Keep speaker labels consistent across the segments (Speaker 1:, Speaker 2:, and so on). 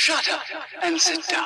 Speaker 1: Shut up and sit down.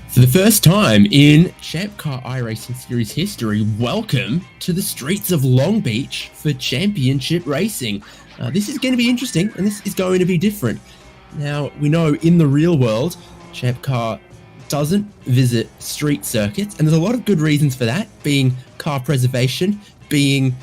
Speaker 2: For the first time in ChampCar iRacing Series history, welcome to the streets of Long Beach for championship racing. This is going to be interesting, and this is going to be different. Now, we know in the real world, ChampCar doesn't visit street circuits, and there's a lot of good reasons for that, being car preservation, being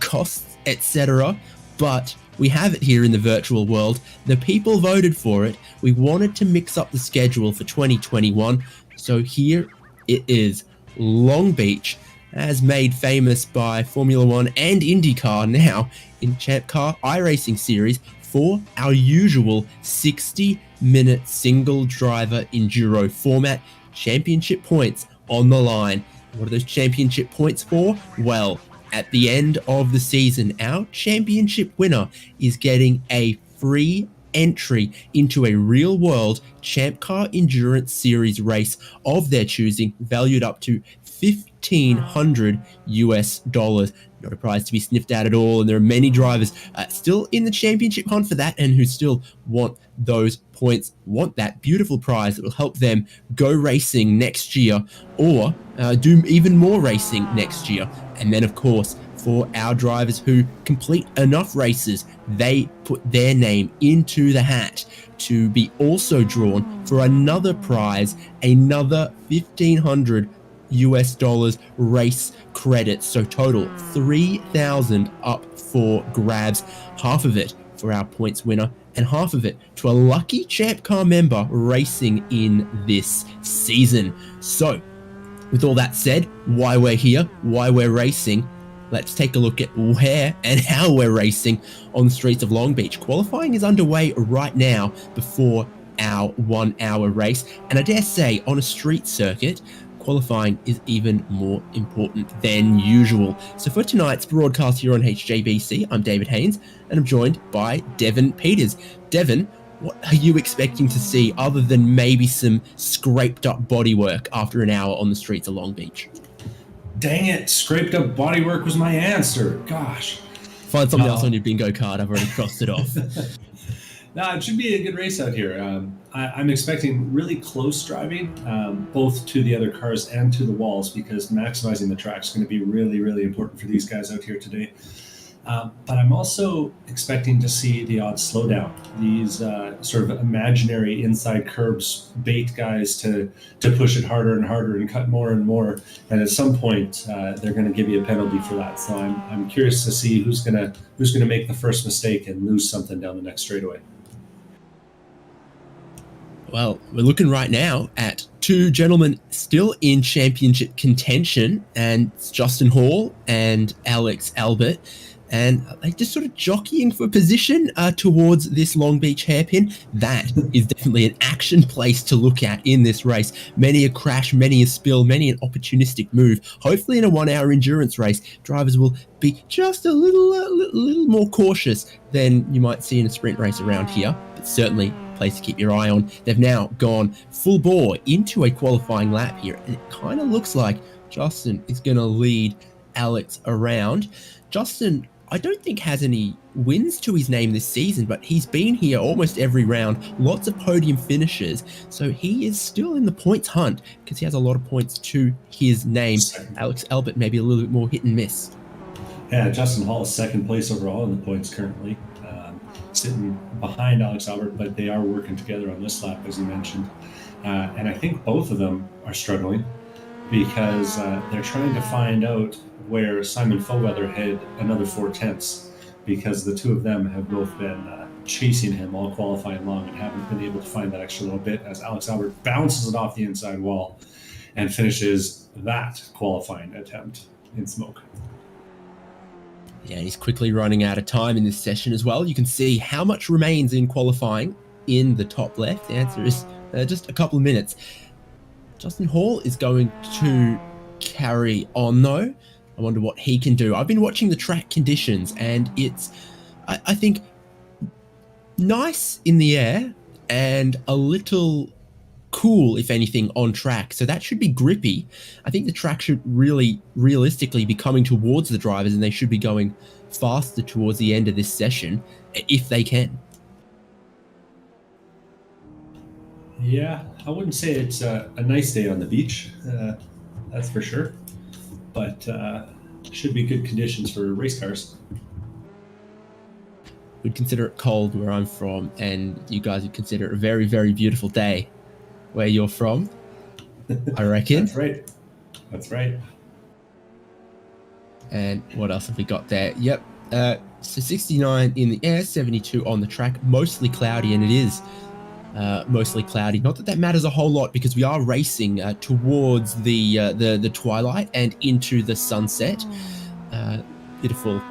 Speaker 2: costs, etc. But we have it here in the virtual world. The people voted for it. We wanted to mix up the schedule for 2021. So here it is, Long Beach, as made famous by Formula One and IndyCar now in ChampCar iRacing Series for our usual 60-minute single driver enduro format, championship points on the line. What are those championship points for? Well, at the end of the season, our championship winner is getting a free entry into a real-world ChampCar Endurance Series race of their choosing, valued up to $1,500 US. Not a prize to be sniffed at all, and there are many drivers still in the championship hunt for that, and who still want those points, want that beautiful prize that will help them go racing next year, or do even more racing next year. And then, of course, for our drivers who complete enough races, they put their name into the hat to be also drawn for another prize, another $1,500 US race credits. So total 3,000 up for grabs, half of it for our points winner and half of it to a lucky ChampCar member racing in this season. So with all that said, why we're here, why we're racing, let's take a look at where and how we're racing on the streets of Long Beach. Qualifying is underway right now before our 1 hour race, and I dare say on a street circuit, qualifying is even more important than usual. So for tonight's broadcast here on HJBC, I'm David Haynes, and I'm joined by Devin Peters. Devin, what are you expecting to see other than maybe some scraped up bodywork after an hour on the streets of Long Beach?
Speaker 3: Dang it, scraped up bodywork was my answer. Gosh.
Speaker 2: Find something else on your bingo card. I've already crossed it off.
Speaker 3: No, it should be a good race out here. I'm expecting really close driving, both to the other cars and to the walls, because maximizing the track is going to be really, really important for these guys out here today. But I'm also expecting to see the odds slow down. These sort of imaginary inside curbs bait guys to push it harder and harder and cut more and more. And at some point, they're going to give you a penalty for that. So I'm curious to see who's gonna make the first mistake and lose something down the next straightaway.
Speaker 2: Well, we're looking right now at two gentlemen still in championship contention, and it's Justin Hall and Alex Albert. And they're just sort of jockeying for position towards this Long Beach hairpin. That is definitely an action place to look at in this race. Many a crash, many a spill, many an opportunistic move. Hopefully in a 1 hour endurance race, drivers will be just a little more cautious than you might see in a sprint race around here. But certainly a place to keep your eye on. They've now gone full bore into a qualifying lap here. And it kind of looks like Justin is going to lead Alex around. Justin, I don't think has any wins to his name this season, but he's been here almost every round, lots of podium finishes, so he is still in the points hunt because he has a lot of points to his name. Alex Albert maybe a little bit more hit and miss.
Speaker 3: Yeah, Justin Hall is second place overall in the points currently, sitting behind Alex Albert, but they are working together on this lap, as you mentioned. And I think both of them are struggling because they're trying to find out where Simon Fairweather had another 4/10, because the two of them have both been chasing him all qualifying long and haven't been able to find that extra little bit, as Alex Albert bounces it off the inside wall and finishes that qualifying attempt in smoke.
Speaker 2: Yeah, he's quickly running out of time in this session as well. You can see how much remains in qualifying in the top left. The answer is just a couple of minutes. Justin Hall is going to carry on though. I wonder what he can do. I've been watching the track conditions, and it's, I think nice in the air and a little cool, if anything, on track. So that should be grippy. I think the track should really realistically be coming towards the drivers, and they should be going faster towards the end of this session if they can.
Speaker 3: Yeah, I wouldn't say it's a nice day on the beach, that's for sure. But should be good conditions for race cars.
Speaker 2: We'd consider it cold where I'm from, and you guys would consider it a very, very beautiful day where you're from, I reckon.
Speaker 3: That's right. That's right.
Speaker 2: And what else have we got there? Yep. So 69 in the air, 72 on the track, mostly cloudy, and it is mostly cloudy. Not that that matters a whole lot because we are racing towards the twilight and into the sunset. Beautiful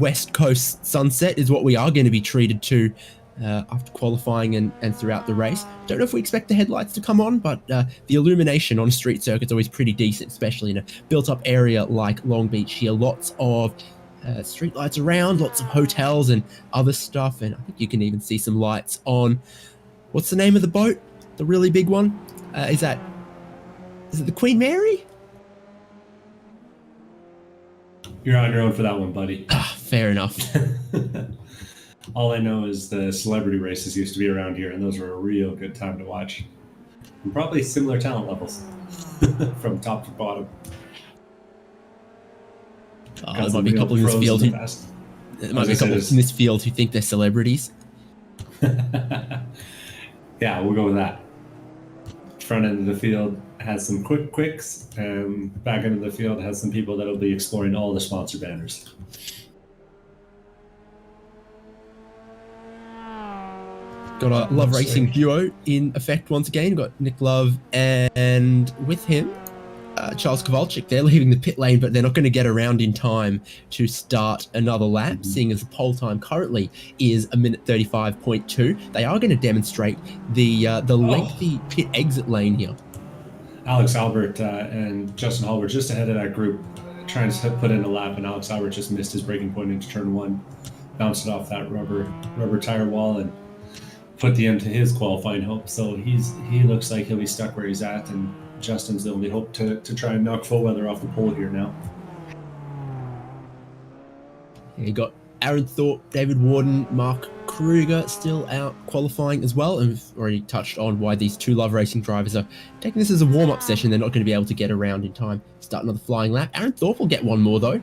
Speaker 2: West Coast sunset is what we are going to be treated to after qualifying and throughout the race. Don't know if we expect the headlights to come on, but the illumination on a street circuit is always pretty decent, especially in a built-up area like Long Beach here. Lots of street lights around, lots of hotels and other stuff, and I think you can even see some lights on, what's the name of the boat? The really big one? Is it the Queen Mary?
Speaker 3: You're on your own for that one, buddy.
Speaker 2: Fair enough.
Speaker 3: All I know is the celebrity races used to be around here, and those were a real good time to watch. And probably similar talent levels from top to bottom.
Speaker 2: There might be a couple in this field who think they're celebrities.
Speaker 3: Yeah, we'll go with that. Front end of the field has some quicks, and back end of the field has some people that'll be exploring all the sponsor banners.
Speaker 2: Got a Love Racing duo in effect once again. Got Nick Love and with him Charles Kowalczyk. They're leaving the pit lane, but they're not going to get around in time to start another lap, seeing as the pole time currently is 1:35.2. They are going to demonstrate the lengthy pit exit lane here.
Speaker 3: Alex Albert and Justin Hall were just ahead of that group, trying to put in a lap, and Alex Albert just missed his braking point into turn one, bounced it off that rubber tire wall, and put the end to his qualifying hope. So he looks like he'll be stuck where he's at, and Justin's the only hope to try and knock Fullweather off the pole here now.
Speaker 2: You got Aaron Thorpe, David Warden, Mark Kruger still out qualifying as well, and we've already touched on why these two Love Racing drivers are taking this as a warm-up session. They're not going to be able to get around in time to start another flying lap. Aaron Thorpe will get one more though.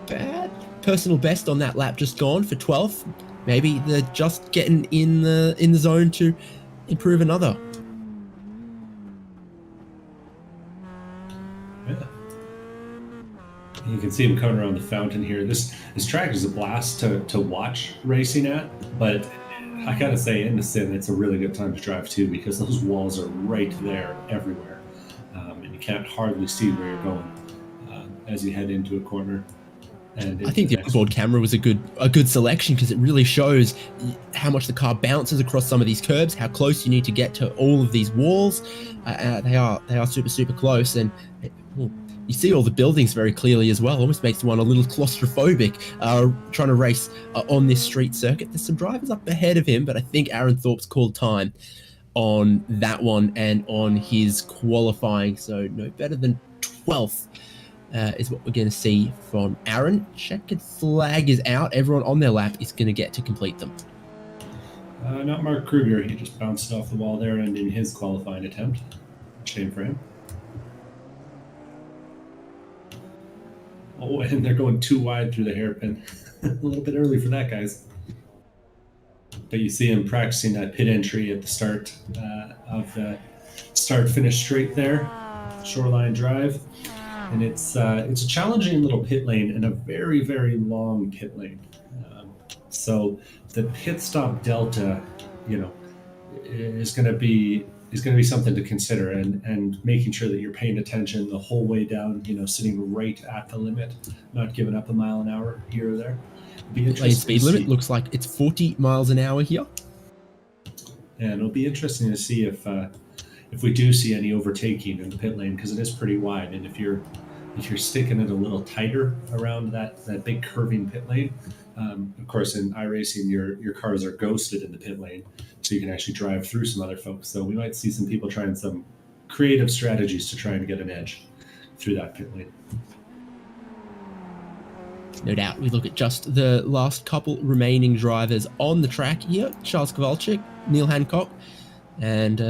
Speaker 2: Bad personal best on that lap just gone for 12th. Maybe they're just getting in the zone to improve another.
Speaker 3: Yeah. You can see him coming around the fountain here. This track is a blast to watch racing at, but I gotta say, in the sim, it's a really good time to drive too, because those walls are right there everywhere, and you can't hardly see where you're going as you head into a corner. And
Speaker 2: I think the onboard camera was a good selection, because it really shows how much the car bounces across some of these curbs, how close you need to get to all of these walls. They are super close, and you see all the buildings very clearly as well. Almost makes one a little claustrophobic trying to race on this street circuit. There's some drivers up ahead of him, but I think Aaron Thorpe's called time on that one and on his qualifying, so no better than 12th. Is what we're going to see from Aaron. Checkered flag is out. Everyone on their lap is going to get to complete them.
Speaker 3: Not Mark Kruger. He just bounced off the wall there and in his qualifying attempt. Shame for him. Oh, and they're going too wide through the hairpin. A little bit early for that, guys. But you see him practicing that pit entry at the start of the start-finish straight there. Shoreline Drive. And it's a challenging little pit lane and a very, very long pit lane. So the pit stop delta, is going to be something to consider, and making sure that you're paying attention the whole way down. Sitting right at the limit, not giving up a mile an hour here or there.
Speaker 2: Lane speed limit looks like it's 40 miles an hour here.
Speaker 3: And it'll be interesting to see if we do see any overtaking in the pit lane, because it is pretty wide, and if you're if you're sticking it a little tighter around that big curving pit lane, of course, in iRacing, your cars are ghosted in the pit lane, so you can actually drive through some other folks. So we might see some people trying some creative strategies to try and get an edge through that pit lane.
Speaker 2: No doubt. We look at just the last couple remaining drivers on the track here. Charles Kowalczyk, Neil Hancock, and,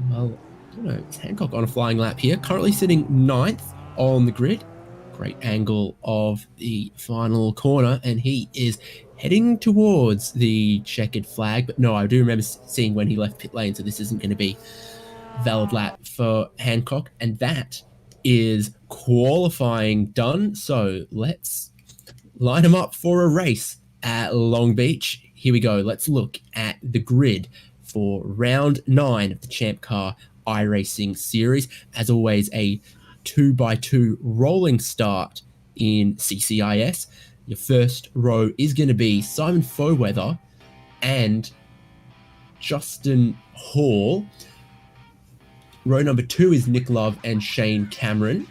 Speaker 2: well, I don't know, is Hancock on a flying lap here? Currently sitting 9th on the grid. Great angle of the final corner, and he is heading towards the checkered flag. But no, I do remember seeing when he left pit lane, so this isn't going to be a valid lap for Hancock. And that is qualifying done. So let's line him up for a race at Long Beach. Here we go. Let's look at the grid for round 9 of the ChampCar iRacing series. As always, a 2x2 rolling start in CCIS. Your first row is going to be Simon Foweather and Justin Hall. Row number 2 is Nick Love and Shane Cameron.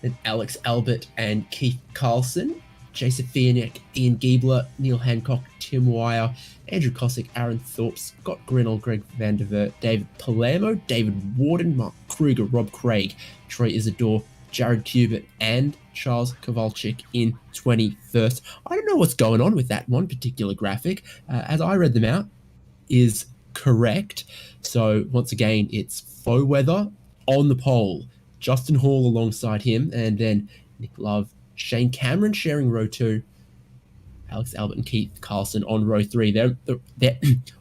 Speaker 2: Then Alex Albert and Keith Carlson. Jason Fianek, Ian Giebler, Neil Hancock, Tim Wire, Andrew Cosick, Aaron Thorpe, Scott Grinnell, Greg Vandervert, David Palermo, David Warden, Mark Kruger, Rob Craig, Troy Isidore, Jared Kubert, and Charles Kowalczyk in 21st. I don't know what's going on with that one particular graphic. As I read them out, is correct. So once again, it's Foweather on the pole, Justin Hall alongside him, and then Nick Love, Shane Cameron sharing row 2, Alex Albert and Keith Carlson on row 3. They're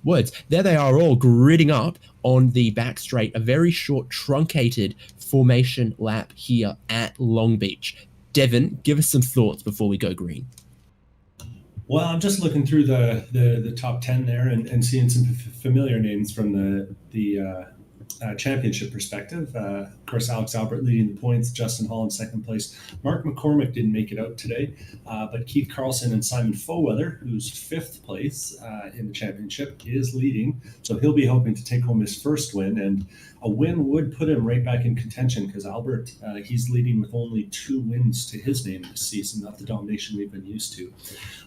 Speaker 2: words. There they are, all gridding up on the back straight. A very short, truncated formation lap here at Long Beach. Devin, give us some thoughts before we go green.
Speaker 3: Well, I'm just looking through the top 10 there and seeing some familiar names from the championship perspective. Of course, Alex Albert leading the points, Justin Hall in second place. Mark McCormick didn't make it out today, but Keith Carlson and Simon Foweather, who's 5th place in the championship, is leading. So he'll be hoping to take home his first win, and a win would put him right back in contention because Albert, he's leading with only 2 wins to his name this season, not the domination we've been used to.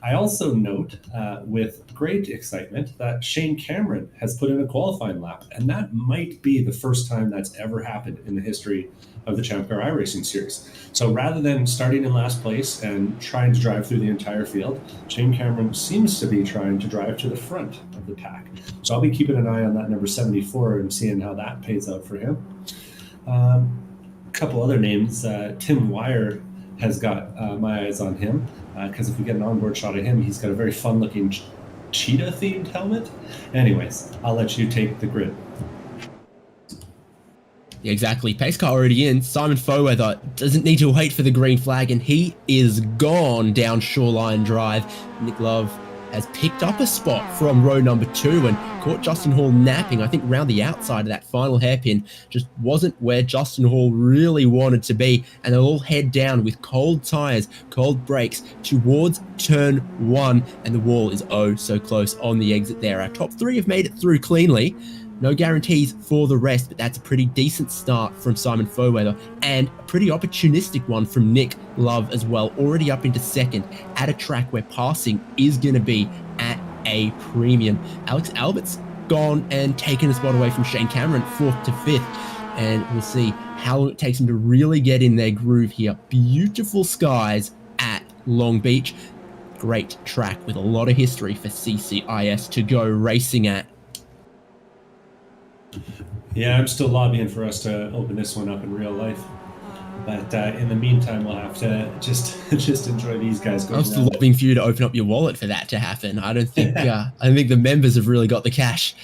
Speaker 3: I also note with great excitement that Shane Cameron has put in a qualifying lap, and that might be the first time that's ever happened in the history of the ChampCar iRacing series. So rather than starting in last place and trying to drive through the entire field, Shane Cameron seems to be trying to drive to the front of the pack. So I'll be keeping an eye on that number 74 and seeing how that pays out for him. A couple other names. Tim Wire has got my eyes on him because if we get an onboard shot of him, he's got a very fun-looking cheetah-themed helmet. Anyways, I'll let you take the grid.
Speaker 2: Yeah, exactly. Pace car already in. Simon Foweather doesn't need to wait for the green flag, and he is gone down Shoreline Drive. Nick Love has picked up a spot from row number 2 and caught Justin Hall napping, I think, around the outside of that final hairpin. Just wasn't where Justin Hall really wanted to be, and they'll all head down with cold tires, cold brakes towards turn 1, and the wall is oh so close on the exit there. Our top 3 have made it through cleanly. No guarantees for the rest, but that's a pretty decent start from Simon Foweather and a pretty opportunistic one from Nick Love as well, already up into 2nd at a track where passing is going to be at a premium. Alex Albert's gone and taken a spot away from Shane Cameron, 4th to 5th, and we'll see how long it takes him to really get in their groove here. Beautiful skies at Long Beach. Great track with a lot of history for CCIS to go racing at.
Speaker 3: Yeah, I'm still lobbying for us to open this one up in real life. But in the meantime, we'll have to just enjoy these guys going.
Speaker 2: I'm still lobbying for you to open up your wallet for that to happen. I don't think the members have really got the cash.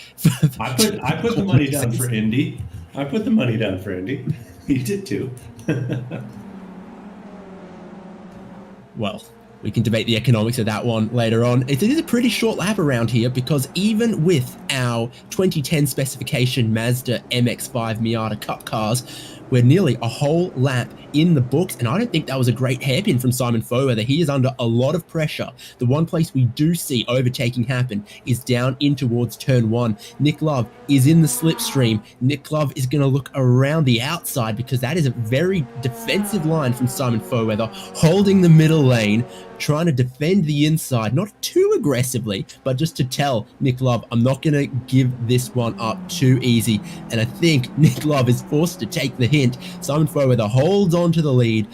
Speaker 3: I put the money down for Indy. I put the money down for Indy. You did too.
Speaker 2: Well, we can debate the economics of that one later on. It is a pretty short lap around here because even with our 2010 specification Mazda MX-5 Miata Cup cars, we're nearly a whole lap in the books, and I don't think that was a great hairpin from Simon Foweather. He is under a lot of pressure. The one place we do see overtaking happen is down in towards turn 1. Nick Love is in the slipstream. Nick Love is going to look around the outside because that is a very defensive line from Simon Foweather, holding the middle lane, trying to defend the inside, not too aggressively, but just to tell Nick Love, I'm not going to give this one up too easy. And I think Nick Love is forced to take the hint. Simon Foweather holds on to the lead.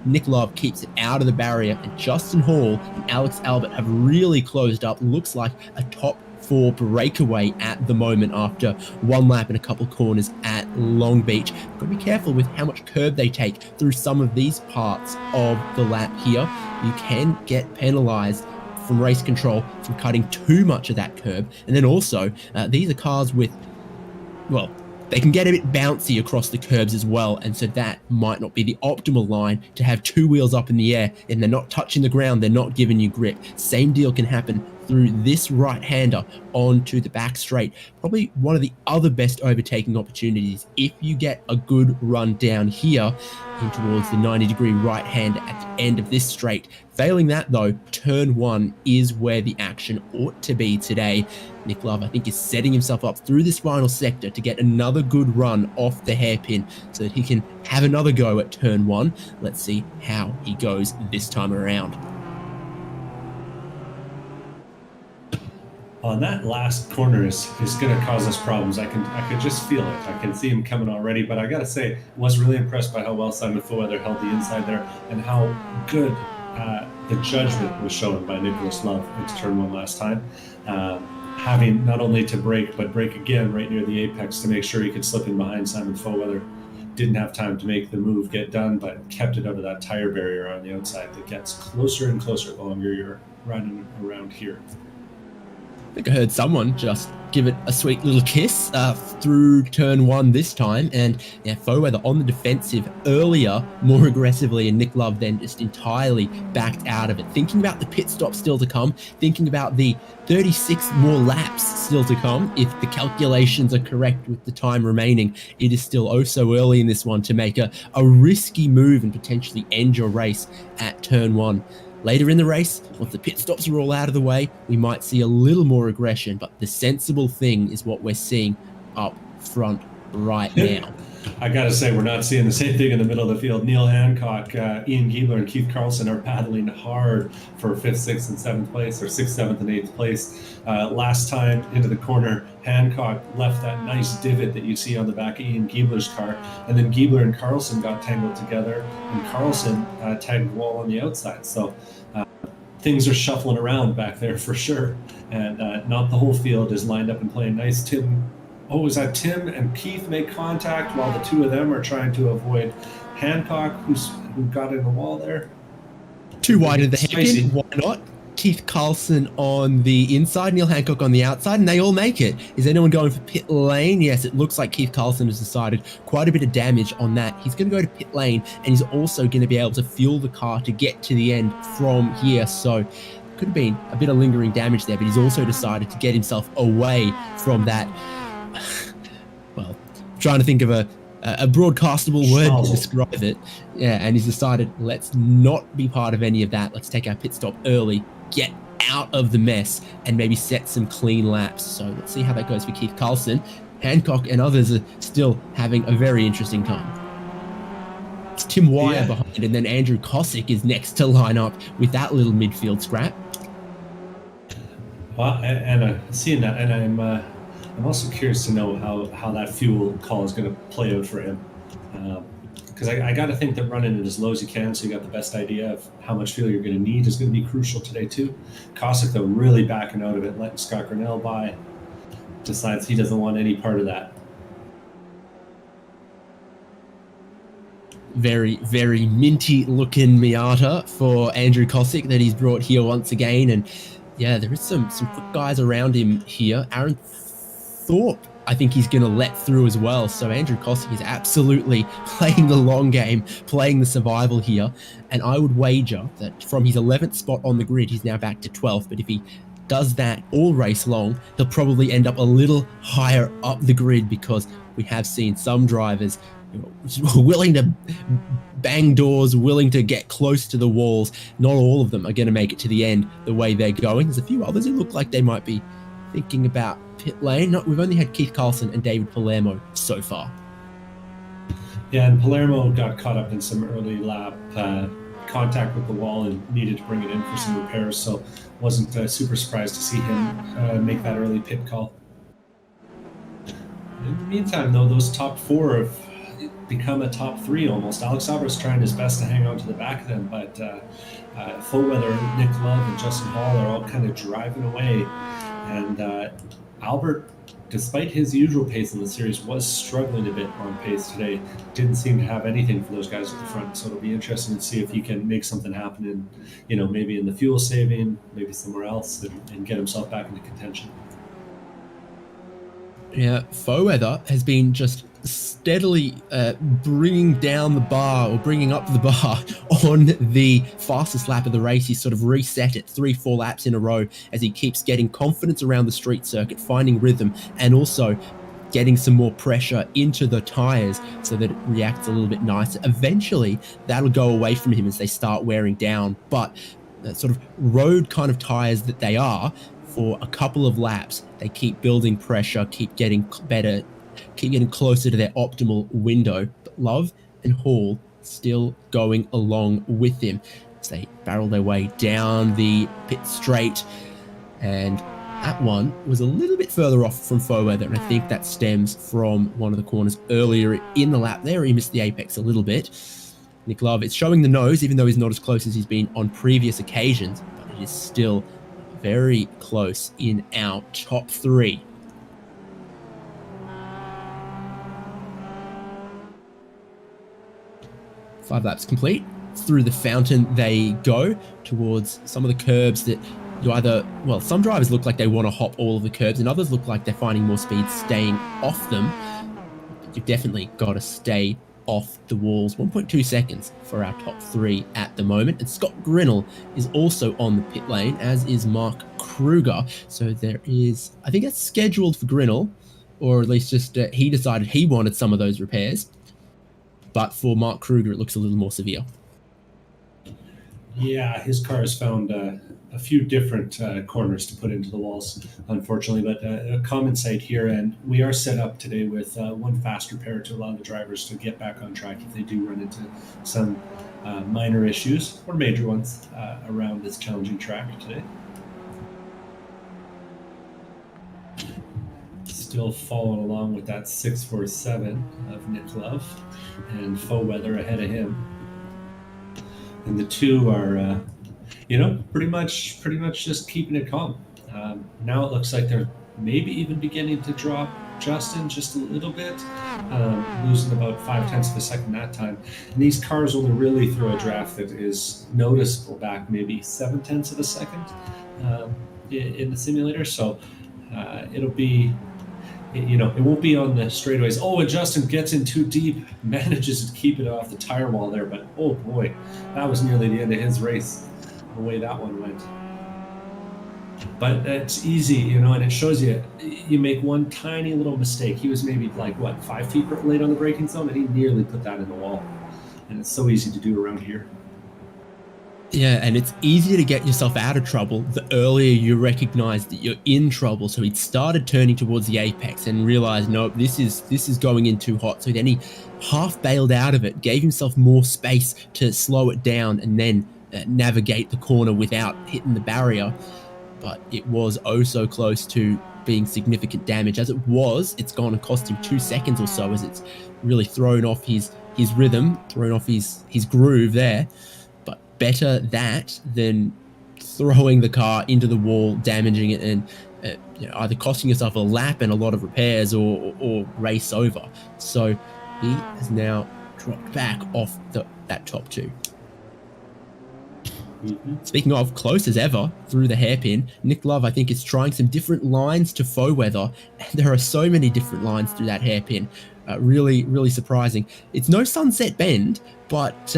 Speaker 2: Nick Love keeps it out of the barrier, and Justin Hall and Alex Albert have really closed up. Looks like a top 4 breakaway at the moment after one lap and a couple corners at Long Beach. Got to be careful with how much curb they take through some of these parts of the lap here. You can get penalized from race control from cutting too much of that curb. And then also, these are cars with, well, they can get a bit bouncy across the curbs as well, and so that might not be the optimal line to have 2 wheels up in the air and they're not touching the ground, they're not giving you grip. Same deal can happen through this right-hander onto the back straight. Probably one of the other best overtaking opportunities if you get a good run down here in towards the 90-degree right-hander at the end of this straight. Failing that though, turn 1 is where the action ought to be today. Nick Love, I think, is setting himself up through this final sector to get another good run off the hairpin so that he can have another go at turn 1. Let's see how he goes this time around.
Speaker 3: On that last corner is going to cause us problems. I could just feel it. I can see him coming already. But I got to say, was really impressed by how well Simon Foweather held the inside there and how good the judgment was shown by Nicholas Love into turn 1 last time. Having not only to brake, but brake again right near the apex to make sure he could slip in behind Simon Foweather. Didn't have time to make the move get done, but kept it out of that tire barrier on the outside that gets closer and closer the longer you're running around here.
Speaker 2: I think I heard someone just give it a sweet little kiss through turn 1 this time, and yeah, Foweather on the defensive earlier, more aggressively, and Nick Love then just entirely backed out of it. Thinking about the pit stop still to come, thinking about the 36 more laps still to come, if the calculations are correct with the time remaining. It is still oh so early in this one to make a risky move and potentially end your race at turn 1. Later in the race, once the pit stops are all out of the way, we might see a little more aggression, but the sensible thing is what we're seeing up front right now.
Speaker 3: I got to say, we're not seeing the same thing in the middle of the field. Neil Hancock, Ian Giebler, and Keith Carlson are battling hard for 5th, 6th, and 7th place, or 6th, 7th, and 8th place. Last time into the corner, Hancock left that nice divot that you see on the back of Ian Giebler's car, and then Giebler and Carlson got tangled together, and Carlson tagged the wall on the outside. So things are shuffling around back there for sure, and not the whole field is lined up and playing nice. Is that Tim and Keith make contact while the two of them are trying to avoid Hancock, who got in the wall there?
Speaker 2: Too wide of the hairpin, why not? Keith Carlson on the inside, Neil Hancock on the outside, and they all make it. Is anyone going for pit lane? Yes, it looks like Keith Carlson has decided quite a bit of damage on that. He's going to go to pit lane, and he's also going to be able to fuel the car to get to the end from here. So could have been a bit of lingering damage there, but he's also decided to get himself away from that. Well, trying to think of a broadcastable word to describe it. Yeah, and he's decided, let's not be part of any of that. Let's take our pit stop early, get out of the mess, and maybe set some clean laps. So let's see how that goes for Keith Carlson. Hancock and others are still having a very interesting time. It's Tim Wire behind, and then Andrew Kosick is next to line up with that little midfield scrap.
Speaker 3: Well, and seeing that, and I'm also curious to know how that fuel call is going to play out for him. Because I got to think that running it as low as you can so you got the best idea of how much fuel you're going to need is going to be crucial today too. Kosick, though, really backing out of it, letting Scott Grinnell by, decides he doesn't want any part of that.
Speaker 2: Very, very minty looking Miata for Andrew Kosick that he's brought here once again. And yeah, there is some quick guys around him here. Aaron Thorpe, I think he's going to let through as well. So Andrew Kosick is absolutely playing the long game, playing the survival here. And I would wager that from his 11th spot on the grid, he's now back to 12th. But if he does that all race long, he'll probably end up a little higher up the grid, because we have seen some drivers willing to bang doors, willing to get close to the walls. Not all of them are going to make it to the end the way they're going. There's a few others who look like they might be thinking about pit lane. We've only had Keith Carlson and David Palermo so far.
Speaker 3: Yeah, and Palermo got caught up in some early lap contact with the wall and needed to bring it in for some repairs, so wasn't super surprised to see him make that early pit call. In the meantime, though, those top four have become a top three almost. Alex Albert's trying his best to hang on to the back of them, but Fullweather, Nick Love, and Justin Hall are all kind of driving away. And Albert, despite his usual pace in the series, was struggling a bit on pace today. Didn't seem to have anything for those guys at the front, so it'll be interesting to see if he can make something happen in, maybe in the fuel saving, maybe somewhere else, and get himself back into contention.
Speaker 2: Yeah, Fullweather has been just steadily bringing down the bar, or bringing up the bar on the fastest lap of the race. He's sort of reset it 3-4 laps in a row as he keeps getting confidence around the street circuit, finding rhythm, and also getting some more pressure into the tires so that it reacts a little bit nicer. Eventually, that'll go away from him as they start wearing down, but sort of road kind of tires that they are, for a couple of laps, they keep building pressure, keep getting better, keep getting closer to their optimal window. But Love and Hall still going along with him as they barrel their way down the pit straight. And that one was a little bit further off from Fullweather, and I think that stems from one of the corners earlier in the lap there. He missed the apex a little bit. Nick Love, it's showing the nose, even though he's not as close as he's been on previous occasions, but it is still very close in our top three. Five laps complete. Through the fountain they go towards some of the curbs that you either, well, some drivers look like they want to hop all of the curbs, and others look like they're finding more speed staying off them. But you've definitely got to stay off the walls. 1.2 seconds for our top three at the moment. And Scott Grinnell is also on the pit lane, as is Mark Kruger. So there is, I think that's scheduled for Grinnell, or at least just he decided he wanted some of those repairs. But for Mark Kruger, it looks a little more severe.
Speaker 3: Yeah, his car has found a few different corners to put into the walls, unfortunately, but a common sight here. And we are set up today with one fast repair to allow the drivers to get back on track if they do run into some minor issues or major ones around this challenging track today. Still following along with that 647 of Nick Love, and Fullweather ahead of him. And the two are, pretty much just keeping it calm. Now it looks like they're maybe even beginning to drop Justin just a little bit, losing about 0.5 of a second that time. And these cars only really throw a draft that is noticeable back maybe 0.7 of a second in the simulator. So it'll be, it won't be on the straightaways. Oh, and Justin gets in too deep, manages to keep it off the tire wall there, but oh boy, that was nearly the end of his race, the way that one went. But it's easy, and it shows you make one tiny little mistake. He was maybe 5 feet late on the braking zone, and he nearly put that in the wall. And it's so easy to do around here.
Speaker 2: Yeah, and it's easier to get yourself out of trouble the earlier you recognize that you're in trouble. So he'd started turning towards the apex and realized, nope, this is going in too hot. So then he half bailed out of it, gave himself more space to slow it down, and then navigate the corner without hitting the barrier. But it was oh so close to being significant damage. As it was, it's gone and cost him 2 seconds or so, as it's really thrown off his rhythm, thrown off his groove there. Better that than throwing the car into the wall, damaging it, and either costing yourself a lap and a lot of repairs or race over. So he has now dropped back off that top two. Speaking of, close as ever through the hairpin, Nick Love, I think, is trying some different lines to Fullweather, and there are so many different lines through that hairpin. Really, really surprising. It's no sunset bend, but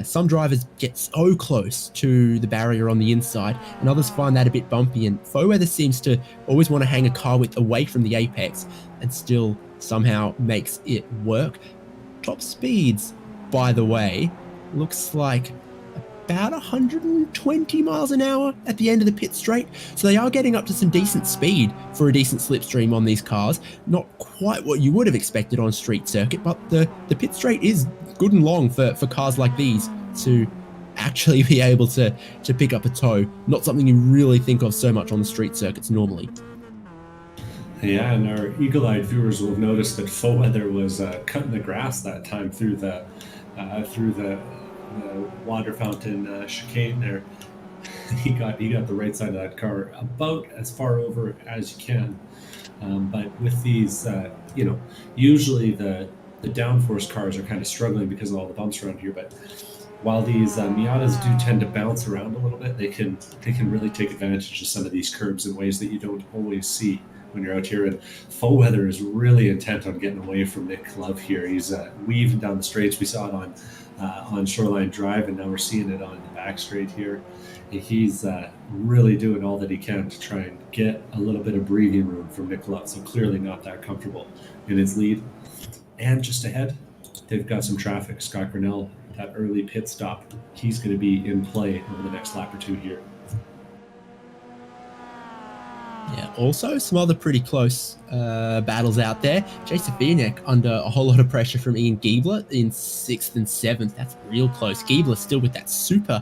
Speaker 2: some drivers get so close to the barrier on the inside, and others find that a bit bumpy. And Fullweather seems to always want to hang a car width away from the apex and still somehow makes it work. Top speeds, by the way, looks like about 120 miles an hour at the end of the pit straight. So they are getting up to some decent speed for a decent slipstream on these cars. Not quite what you would have expected on a street circuit, but the pit straight is good and long for cars like these to actually be able to pick up a toe. Not something you really think of so much on the street circuits normally.
Speaker 3: Yeah, and our eagle-eyed viewers will have noticed that Fairweather was cutting the grass that time through the water fountain chicane there. He got the right side of that car about as far over as you can. But with these, usually the downforce cars are kind of struggling because of all the bumps around here. But while these Miatas do tend to bounce around a little bit, they can really take advantage of some of these curbs in ways that you don't always see when you're out here. And Fairweather is really intent on getting away from Nick Love here. He's weaving down the straights. We saw it on Shoreline Drive, and now we're seeing it on the back straight here. He's really doing all that he can to try and get a little bit of breathing room from Nick Love. So clearly not that comfortable in his lead. And just ahead, they've got some traffic. Scott Grinnell, that early pit stop, he's going to be in play over the next lap or two here.
Speaker 2: Yeah, also some other pretty close battles out there. Jay Safianek under a whole lot of pressure from Ian Giebler in 6th and 7th. That's real close. Giebler still with that super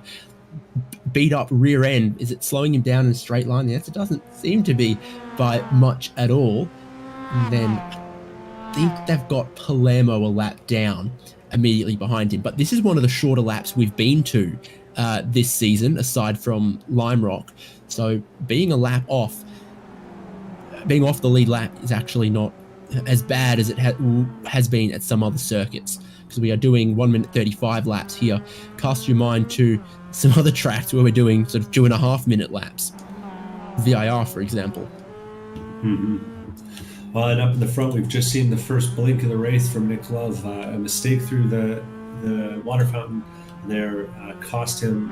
Speaker 2: beat up rear end. Is it slowing him down in a straight line? Yes, it doesn't seem to be by much at all. And then I think they've got Palermo a lap down immediately behind him. But this is one of the shorter laps we've been to this season, aside from Lime Rock. So being off the lead lap is actually not as bad as it has been at some other circuits, because we are doing 1 minute 35 laps here. Cast your mind to some other tracks where we're doing sort of 2.5 minute laps. VIR, for example.
Speaker 3: Mm-hmm. Well, and up in the front, we've just seen the first blink of the race from Nick Love. A mistake through the water fountain there cost him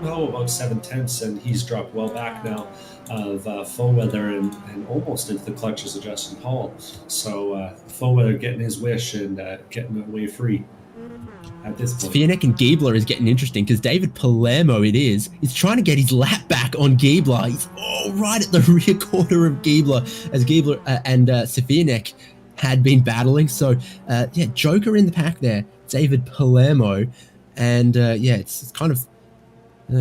Speaker 3: about 7/10, and he's dropped well back now of Fairweather and almost into the clutches of Justin Hall. So Fairweather getting his wish and getting away free at this point.
Speaker 2: Safianek and Giebler is getting interesting, because David Palermo is trying to get his lap back on Giebler. He's right at the rear quarter of Giebler, as Giebler and Safianek had been battling. So Joker in the pack there, David Palermo. And it's kind of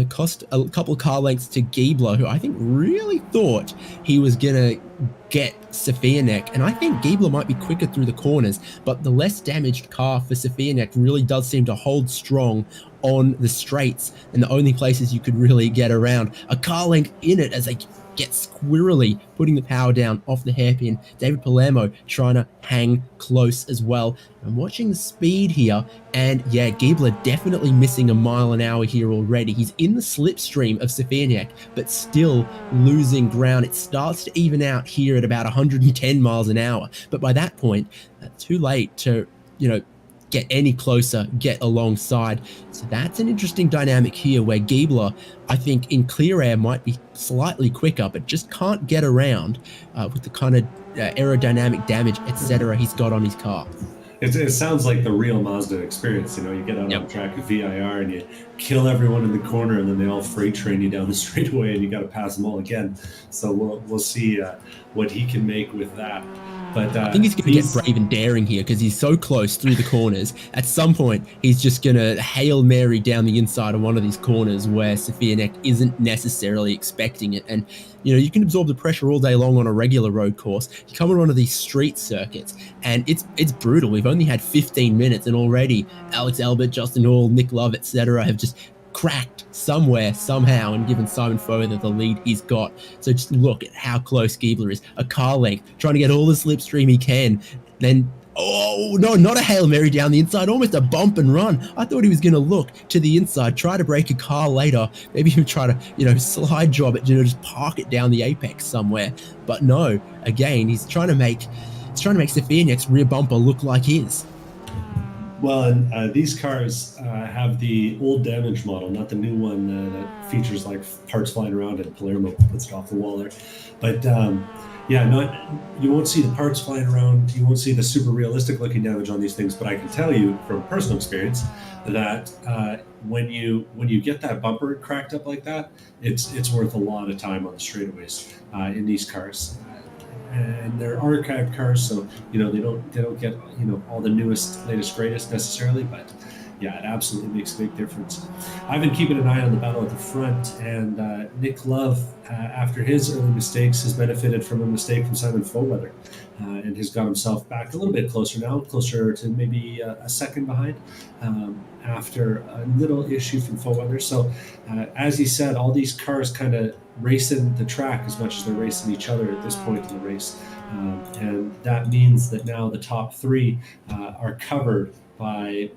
Speaker 2: cost a couple of car lengths to Giebler, who I think really thought he was going to get Safianek. And I think Giebler might be quicker through the corners, but the less damaged car for Safianek really does seem to hold strong on the straights, and the only places you could really get around a car length in it as they get squirrely, putting the power down off the hairpin. David Palermo trying to hang close as well. I'm watching the speed here, and Giebler definitely missing a mile an hour here already. He's in the slipstream of Safianek, but still losing ground. It starts to even out here at about 110 miles an hour, but by that point, too late to, get any closer, get alongside. So that's an interesting dynamic here, where Giebler, I think in clear air, might be slightly quicker, but just can't get around with the kind of aerodynamic damage, etc. he's got on his car.
Speaker 3: It sounds like the real Mazda experience. You get out on the track of VIR and you kill everyone in the corner, and then they all freight train you down the straightaway, and you got to pass them all again. So we'll see what he can make with that. But
Speaker 2: I think he's going to get brave and daring here, because he's so close through the corners. At some point, he's just going to Hail Mary down the inside of one of these corners where Safianek isn't necessarily expecting it. And, you can absorb the pressure all day long on a regular road course. You come on one of these street circuits, and it's brutal. We've only had 15 minutes, and already Alex Albert, Justin Hall, Nick Love, etc. have just cracked somewhere, somehow, and given Simon Fairweather the lead he's got. So just look at how close Giebler is. A car length, trying to get all the slipstream he can. Then, no, not a Hail Mary down the inside, almost a bump and run. I thought he was going to look to the inside, try to break a car later, maybe even try to, slide job it, just park it down the apex somewhere. But no, again, he's trying to make Safianek's rear bumper look like his.
Speaker 3: Well, and these cars have the old damage model, not the new one that features like parts flying around and Palermo puts it off the wall there. But Yeah, you won't see the parts flying around. You won't see the super realistic looking damage on these things. But I can tell you from personal experience that when you get that bumper cracked up like that, it's worth a lot of time on the straightaways in these cars. And they're archived cars, so they don't get all the newest, latest, greatest necessarily, but yeah, it absolutely makes a big difference. I've been keeping an eye on the battle at the front, and Nick Love, after his early mistakes, has benefited from a mistake from Simon Foweather, and has got himself back a little bit closer now, closer to maybe a second behind, after a little issue from Foweather. So, as he said, all these cars kind of racing the track as much as they're racing each other at this point in the race. And that means that now the top three are covered by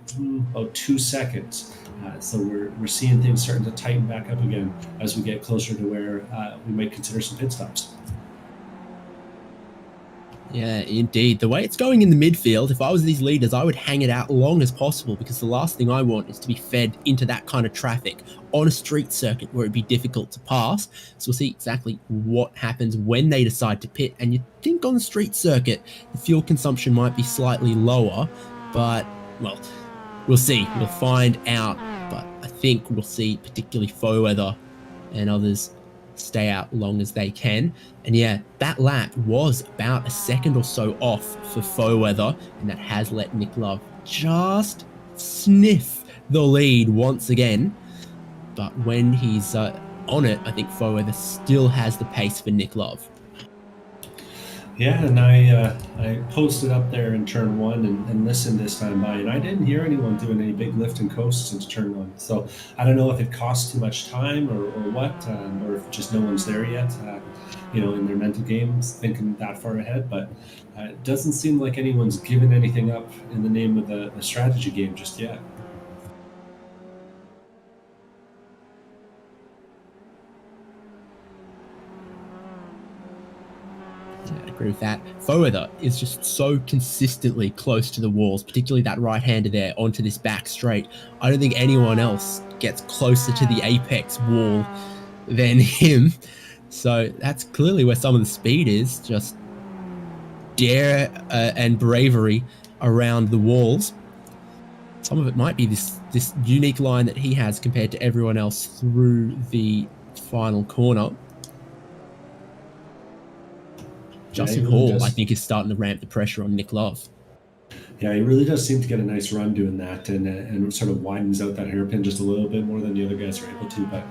Speaker 3: about 2 seconds. So we're seeing things starting to tighten back up again as we get closer to where we might consider some pit stops.
Speaker 2: Yeah, indeed. The way it's going in the midfield, if I was these leaders, I would hang it out long as possible, because the last thing I want is to be fed into that kind of traffic on a street circuit where it'd be difficult to pass. So we'll see exactly what happens when they decide to pit. And you'd think on the street circuit, the fuel consumption might be slightly lower, but, well, we'll see. We'll find out. But I think we'll see particularly Foweather and others stay out long as they can. And yeah, that lap was about a second or so off for Foweather, and that has let Nick Love just sniff the lead once again. But when he's on it, I think Foweather still has the pace for Nick Love.
Speaker 3: Yeah, and I posted up there in turn one and listened this time by, and I didn't hear anyone doing any big lift and coasts into turn one. So I don't know if it costs too much time or what, or if just no one's there yet, in their mental games thinking that far ahead. But it doesn't seem like anyone's given anything up in the name of the strategy game just yet.
Speaker 2: I agree with that. Foweather is just so consistently close to the walls, particularly that right-hander there onto this back straight. I don't think anyone else gets closer to the apex wall than him. So that's clearly where some of the speed is, just dare and bravery around the walls. Some of it might be this unique line that he has compared to everyone else through the final corner. Justin Hall, I think, is starting to ramp the pressure on Nick Love.
Speaker 3: Yeah, he really does seem to get a nice run doing that, and sort of widens out that hairpin just a little bit more than the other guys are able to. But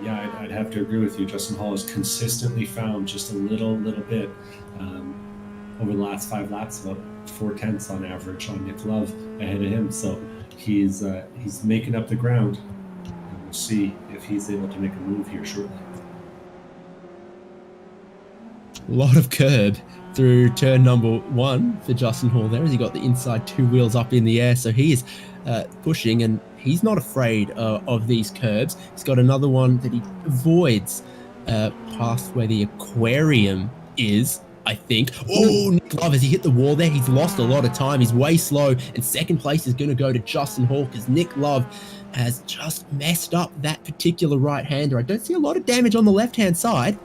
Speaker 3: yeah, I'd have to agree with you. Justin Hall has consistently found just a little bit over the last 5 laps, about 4/10 on average on Nick Love ahead of him. So he's making up the ground, and we'll see if he's able to make a move here shortly.
Speaker 2: A lot of curb through turn number 1 for Justin Hall there, as he got the inside 2 wheels up in the air. So he is pushing, and he's not afraid of these curbs. He's got another one that he avoids past where the aquarium is, I think. Oh, Nick Love, as he hit the wall there, he's lost a lot of time. He's way slow, and second place is going to go to Justin Hall, because Nick Love has just messed up that particular right-hander. I don't see a lot of damage on the left-hand side.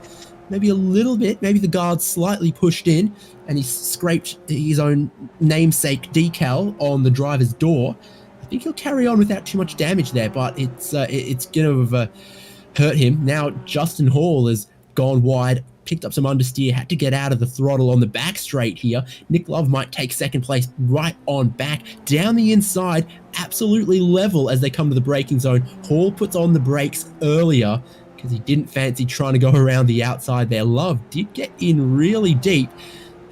Speaker 2: Maybe a little bit, maybe the guard's slightly pushed in and he's scraped his own namesake decal on the driver's door. I think he'll carry on without too much damage there, but it's going to hurt him. Now Justin Hall has gone wide, picked up some understeer, had to get out of the throttle on the back straight here. Nick Love might take second place right on back. Down the inside, absolutely level as they come to the braking zone. Hall puts on the brakes earlier, because he didn't fancy trying to go around the outside there. Love did get in really deep,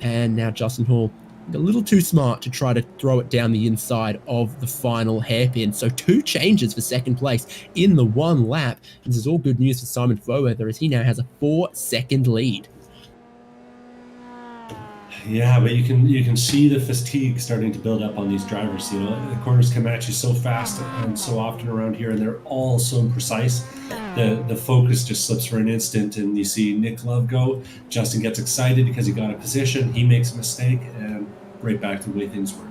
Speaker 2: and now Justin Hall a little too smart to try to throw it down the inside of the final hairpin. So 2 changes for second place in the 1 lap. This is all good news for Simon Foweather, as he now has a 4-second lead.
Speaker 3: Yeah, but you can see the fatigue starting to build up on these drivers. The corners come at you so fast and so often around here, and they're all so imprecise. The focus just slips for an instant, and you see Nick Love go. Justin gets excited because he got a position. He makes a mistake, and right back to the way things were.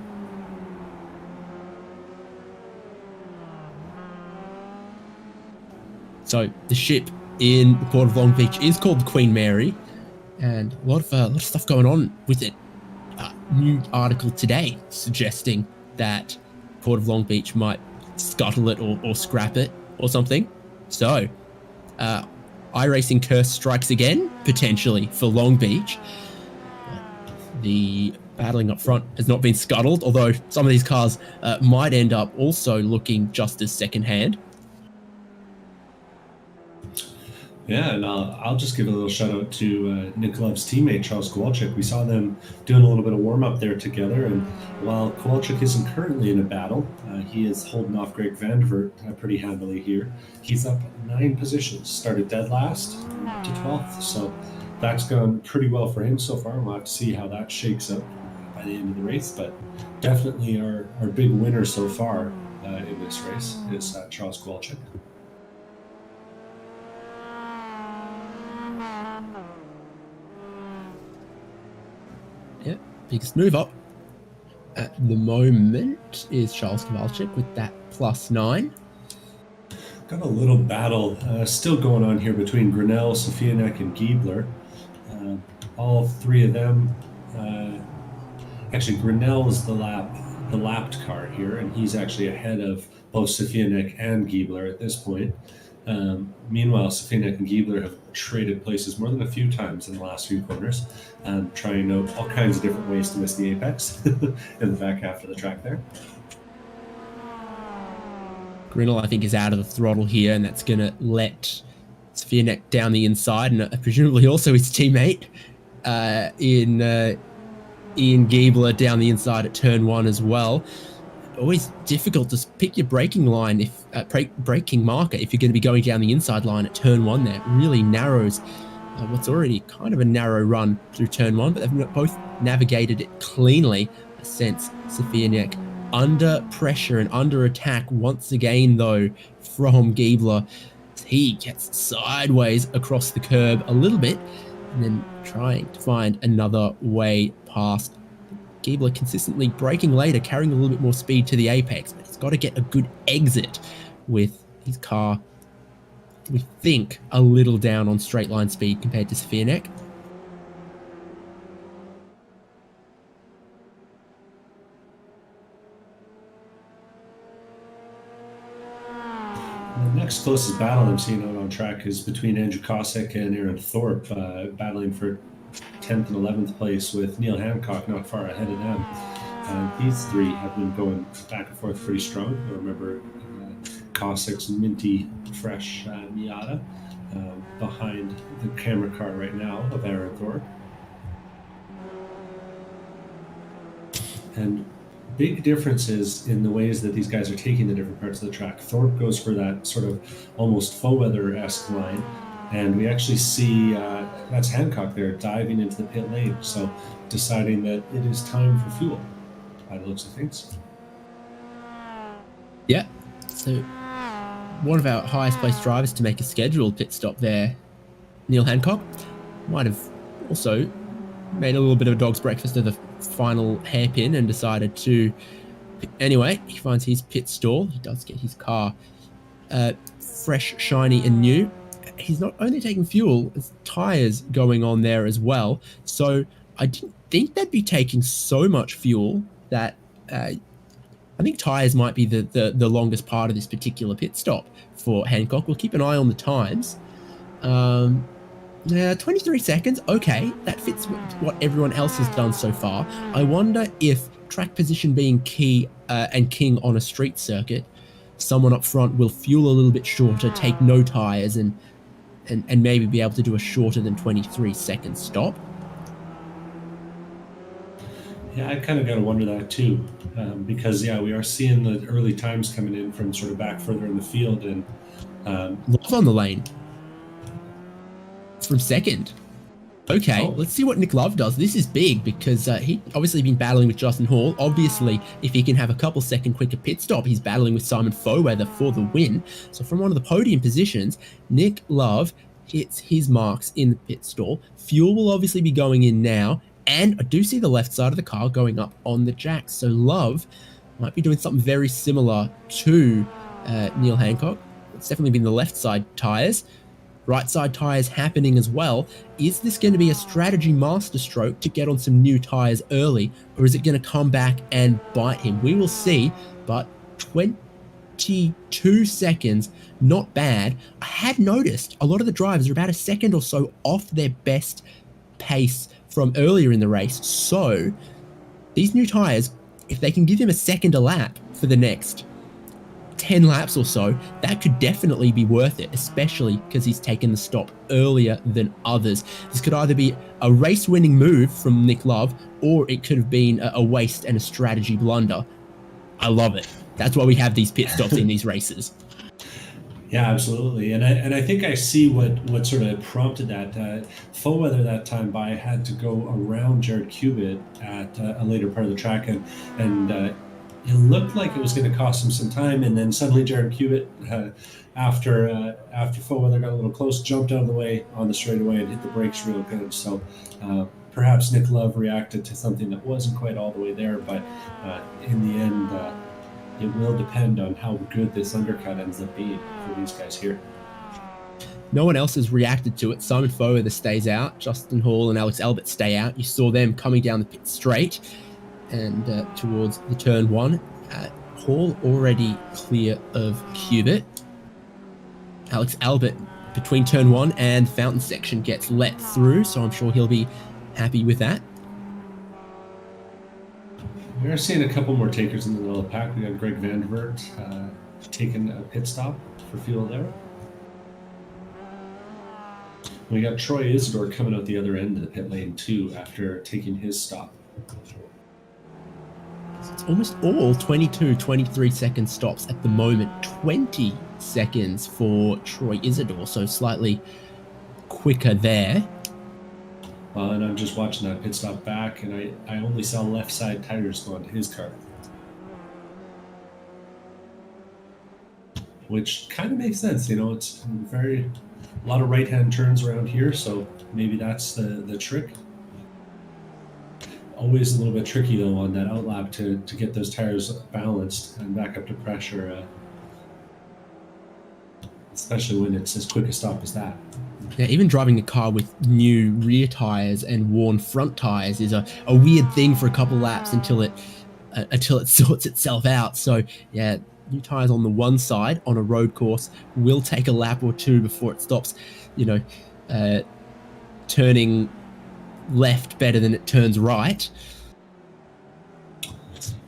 Speaker 3: So the ship in the Port of Long Beach is called the Queen Mary.
Speaker 2: And a lot of stuff going on with it. New article today suggesting that Port of Long Beach might scuttle it or scrap it or something. So, iRacing curse strikes again, potentially, for Long Beach. The battling up front has not been scuttled, although some of these cars might end up also looking just as secondhand.
Speaker 3: Yeah, and I'll just give a little shout out to Nick Love's teammate, Charles Kowalczyk. We saw them doing a little bit of warm up there together. And while Kowalczyk isn't currently in a battle, he is holding off Greg Vandevert pretty handily here. He's up 9 positions, started dead last to 12th. So that's gone pretty well for him so far. We'll have to see how that shakes up by the end of the race. But definitely our big winner so far in this race is Charles Kowalczyk.
Speaker 2: Yeah, biggest move up at the moment is Charles Kowalczyk with that +9.
Speaker 3: Got a little battle still going on here between Grinnell, Sofianek, and Giebler. All 3 of them. Actually, Grinnell is the lapped car here, and he's actually ahead of both Sofianek and Giebler at this point. Meanwhile, Sofianek and Giebler have traded places more than a few times in the last few corners, trying out all kinds of different ways to miss the apex in the back half of the track there.
Speaker 2: Grinnell, I think, is out of the throttle here, and that's going to let Sofianek down the inside, and presumably also his teammate Ian Giebler down the inside at turn 1 as well. Always difficult to pick your braking line, braking marker, if you're going to be going down the inside line at turn 1 there. It really narrows what's already kind of a narrow run through turn 1, but they've both navigated it cleanly since Sofianek under pressure and under attack once again, though, from Giebler. He gets sideways across the curb a little bit and then trying to find another way past. Giebler consistently braking later, carrying a little bit more speed to the apex, but he's got to get a good exit with his car, we think, a little down on straight line speed compared to Sofianek.
Speaker 3: The next closest battle I'm seeing out on track is between Andrew Kosick and Aaron Thorpe, battling for 10th and 11th place, with Neil Hancock not far ahead of them. These 3 have been going back and forth pretty strong. I remember Kosick's minty, fresh Miata behind the camera car right now of Aaron Thorpe. And big differences in the ways that these guys are taking the different parts of the track. Thorpe goes for that sort of almost faux weather-esque line, and we actually see that's Hancock there diving into the pit lane, so deciding that it is time for fuel by the looks of things.
Speaker 2: Yeah, so one of our highest placed drivers to make a scheduled pit stop there, Neil Hancock, might have also made a little bit of a dog's breakfast of the final hairpin and decided to, anyway, he finds his pit stall. He does get his car fresh, shiny and new. He's not only taking fuel, there's tires going on there as well. So I didn't think they'd be taking so much fuel that I think tires might be the longest part of this particular pit stop for Hancock. We'll keep an eye on the times. 23 seconds, okay, that fits what everyone else has done so far. I wonder if track position being key and king on a street circuit, someone up front will fuel a little bit shorter, take no tires, and maybe be able to do a shorter than 23 second stop.
Speaker 3: Yeah, I kind of got to wonder that too, because we are seeing the early times coming in from sort of back further in the field, and
Speaker 2: Love on the lane from second. Okay, let's see what Nick Love does. This is big because he obviously been battling with Justin Hall. Obviously, if he can have a couple second quicker pit stop, he's battling with Simon Foweather for the win. So from one of the podium positions, Nick Love hits his marks in the pit stall. Fuel will obviously be going in now, and I do see the left side of the car going up on the jacks. So Love might be doing something very similar to Neil Hancock. It's definitely been the left side tires. right side tires happening as well. Is this going to be a strategy masterstroke to get on some new tires early, or is it going to come back and bite him? We will see, but 22 seconds, not bad. I had noticed a lot of the drivers are about a second or so off their best pace from earlier in the race. So these new tires, if they can give him a second a lap for the next 10 laps or so, that could definitely be worth it, especially because he's taken the stop earlier than others. This could either be a race-winning move from Nick Love, or it could have been a waste and a strategy blunder. I love it. That's why we have these pit stops in these races.
Speaker 3: Yeah, absolutely, and I think I see what sort of prompted that. Fairweather that time by had to go around Jared Cubitt at a later part of the track, and it looked like it was going to cost him some time, and then suddenly Jared Cubitt, after Fairweather got a little close, jumped out of the way on the straightaway and hit the brakes real good. So perhaps Nick Love reacted to something that wasn't quite all the way there, but in the end. It will depend on how good this undercut ends up being for these guys here.
Speaker 2: No one else has reacted to it. Simon Fairweather stays out. Justin Hall and Alex Albert stay out. You saw them coming down the pit straight and towards the turn one. Hall already clear of Cubitt. Alex Albert between turn one and the fountain section gets let through, so I'm sure he'll be happy with that.
Speaker 3: We're seeing a couple more takers in the middle of the pack. We got Greg Vandevert taking a pit stop for fuel there. We got Troy Isidore coming out the other end of the pit lane too after taking his stop.
Speaker 2: It's almost all 22, 23 second stops at the moment. 20 seconds for Troy Isidore, so slightly quicker there.
Speaker 3: And I'm just watching that pit stop back, and I only saw left side tires go onto his car. Which kind of makes sense, it's a lot of right-hand turns around here, so maybe that's the trick. Always a little bit tricky, though, on that outlap to get those tires balanced and back up to pressure, especially when it's as quick a stop as that.
Speaker 2: Yeah, even driving a car with new rear tires and worn front tires is a weird thing for a couple laps until it sorts itself out. So yeah, new tires on the one side on a road course will take a lap or two before it stops, turning left better than it turns right.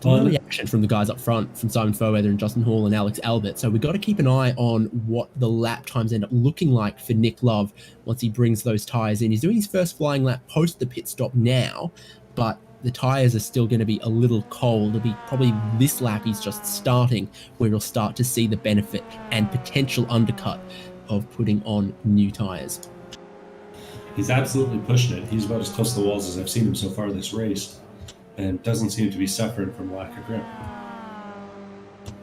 Speaker 2: Reaction from the guys up front, from Simon Fairweather and Justin Hall and Alex Albert. So we've got to keep an eye on what the lap times end up looking like for Nick Love once he brings those tires in. He's doing his first flying lap post the pit stop now, but the tires are still going to be a little cold. It'll be probably this lap he's just starting where he'll start to see the benefit and potential undercut of putting on new tires.
Speaker 3: He's absolutely pushing it. He's about as close to the walls as I've seen him so far this race, and doesn't seem to be suffering from lack of grip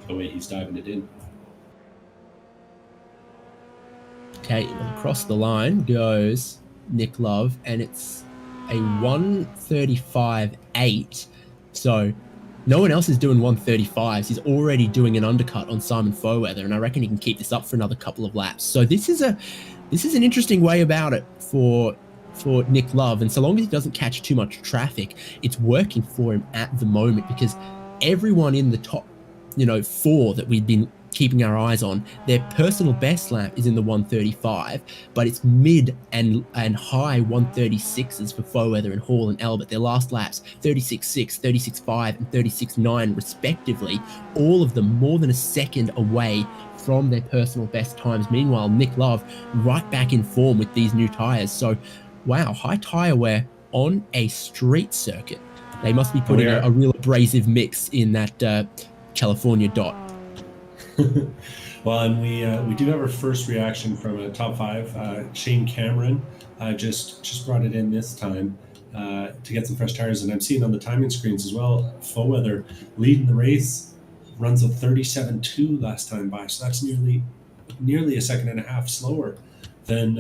Speaker 3: the way he's diving it in.
Speaker 2: Okay, across the line goes Nick Love, and it's a 135.8. So no one else is doing 135s. He's already doing an undercut on Simon Fairweather, and I reckon he can keep this up for another couple of laps. So this is an interesting way about it for Nick Love, and so long as he doesn't catch too much traffic, it's working for him at the moment, because everyone in the top, four that we've been keeping our eyes on, their personal best lap is in the 135, but it's mid and high 136s for Fairweather and Hall and Albert. Their last laps, 36.6, 36.5, and 36.9 respectively, all of them more than a second away from their personal best times. Meanwhile, Nick Love right back in form with these new tires. So wow, high tire wear on a street circuit. They must be putting a real abrasive mix in that California dot.
Speaker 3: Well, and we do have our first reaction from a top five. Shane Cameron just brought it in this time to get some fresh tires, and I'm seeing on the timing screens as well, Fairweather leading the race, runs a 37.2 last time by, so that's nearly a second and a half slower than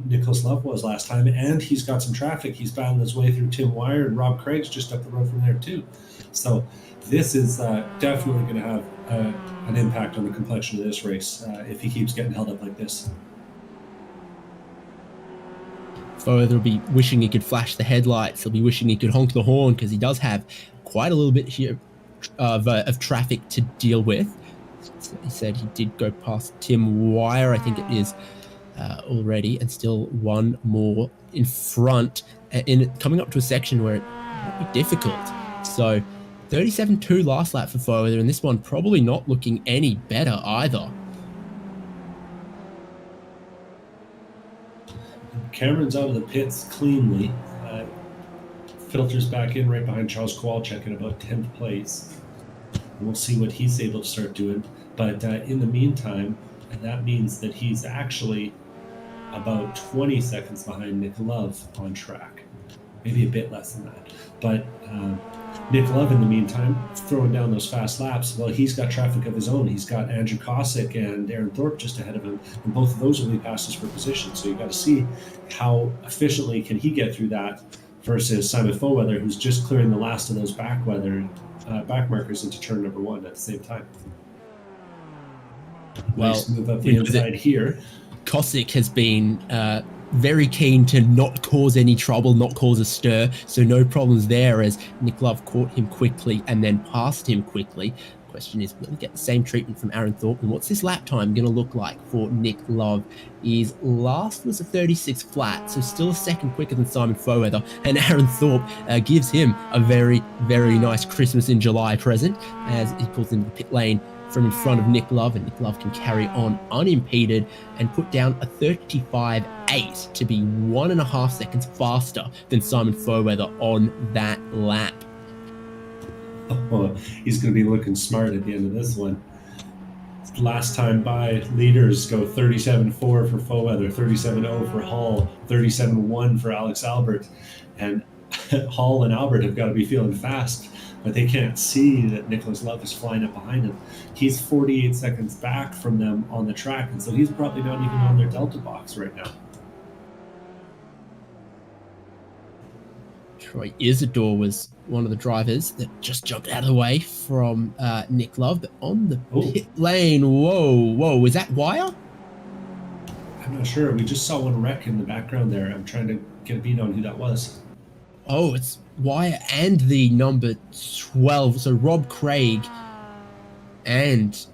Speaker 3: Nicholas Love was last time, and he's got some traffic. He's battling his way through Tim Wire, and Rob Craig's just up the road from there too. So this is definitely going to have an impact on the complexion of this race if he keeps getting held up like this.
Speaker 2: Foeweather will be wishing he could flash the headlights. He'll be wishing he could honk the horn because he does have quite a little bit here of traffic to deal with. He said he did go past Tim Wire, I think it is, already, and still one more in front, coming up to a section where it might be difficult. So 37.2 last lap for Foeweather, and this one probably not looking any better either.
Speaker 3: Cameron's out of the pits cleanly. Filters back in right behind Charles Kowalczyk in about 10th place. And we'll see what he's able to start doing. But in the meantime, that means that he's actually about 20 seconds behind Nick Love on track. Maybe a bit less than that. But Nick Love, in the meantime, throwing down those fast laps. Well, he's got traffic of his own. He's got Andrew Kosick and Aaron Thorpe just ahead of him, and both of those will be passes for position. So you've got to see how efficiently can he get through that versus Simon Foeweather, who's just clearing the last of those back markers into turn number 1 at the same time.
Speaker 2: Well,
Speaker 3: nice move up the inside here.
Speaker 2: Kosick has been very keen to not cause any trouble, not cause a stir, so no problems there, as Nick Love caught him quickly and then passed him quickly. Question is, will he get the same treatment from Aaron Thorpe, and what's this lap time going to look like for Nick Love? His last was a 36 flat, so still a second quicker than Simon Foeweather, and Aaron Thorpe gives him a very, very nice Christmas in July present as he pulls into the pit lane from in front of Nick Love, and Nick Love can carry on unimpeded and put down a 35.8 to be 1.5 seconds faster than Simon Foeweather on that lap.
Speaker 3: Oh, he's going to be looking smart at the end of this one. Last time by, leaders go 37.4 for Foeweather, 37.0 for Hall, 37.1 for Alex Albert, and Hall and Albert have got to be feeling fast, but they can't see that Nicholas Love is flying up behind him. He's 48 seconds back from them on the track, and so he's probably not even on their Delta box right now.
Speaker 2: Troy Isidore was one of the drivers that just jumped out of the way from Nick Love, but on the pit lane, whoa, is that Wire?
Speaker 3: I'm not sure. We just saw one wreck in the background there. I'm trying to get a beat on who that was.
Speaker 2: Oh, it's Wire and the number 12, so Rob Craig and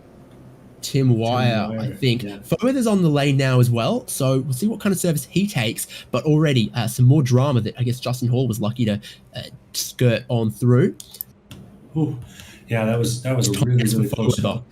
Speaker 2: Tim Wire, I think. Yeah. Foeweather's on the lane now as well, so we'll see what kind of service he takes, but already some more drama that I guess Justin Hall was lucky to skirt on through.
Speaker 3: Ooh. Yeah, that was a really close one.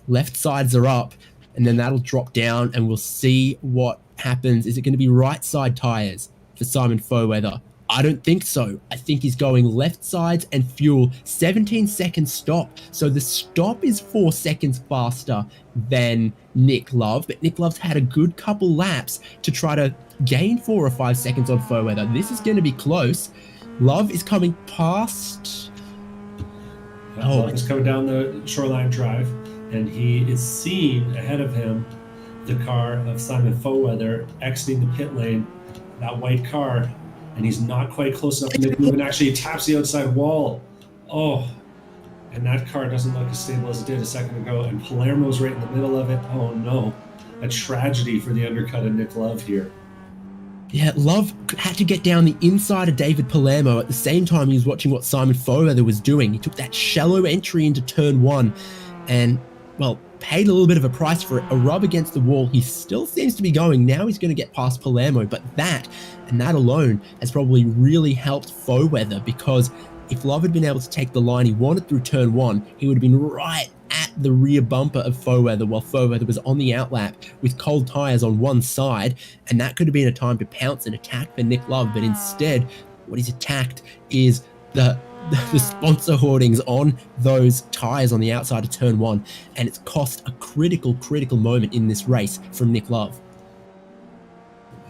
Speaker 2: Left sides are up, and then that'll drop down, and we'll see what happens. Is it going to be right side tyres for Simon Foeweather? I don't think so. I think he's going left sides and fuel. 17-second stop. So the stop is 4 seconds faster than Nick Love, but Nick Love's had a good couple laps to try to gain 4 or 5 seconds on Foeweather. This is going to be close. Love is coming past.
Speaker 3: Love is coming down the Shoreline Drive, and he is seeing ahead of him the car of Simon Foeweather exiting the pit lane, that white car. And he's not quite close enough to make a move, and actually taps the outside wall. Oh, and that car doesn't look as stable as it did a second ago, and Palermo's right in the middle of it. Oh no, a tragedy for the undercut of Nick Love here.
Speaker 2: Yeah, Love had to get down the inside of David Palermo at the same time he was watching what Simon Foeweather was doing. He took that shallow entry into turn 1 and, well, paid a little bit of a price for it. A rub against the wall. He still seems to be going. Now he's going to get past Palermo, but that alone has probably really helped Foeweather, because if Love had been able to take the line he wanted through turn 1, he would have been right at the rear bumper of Foeweather while Foeweather was on the outlap with cold tyres on one side, and that could have been a time to pounce and attack for Nick Love, but instead what he's attacked is the sponsor hoardings on those tyres on the outside of turn 1, and it's cost a critical moment in this race from Nick Love.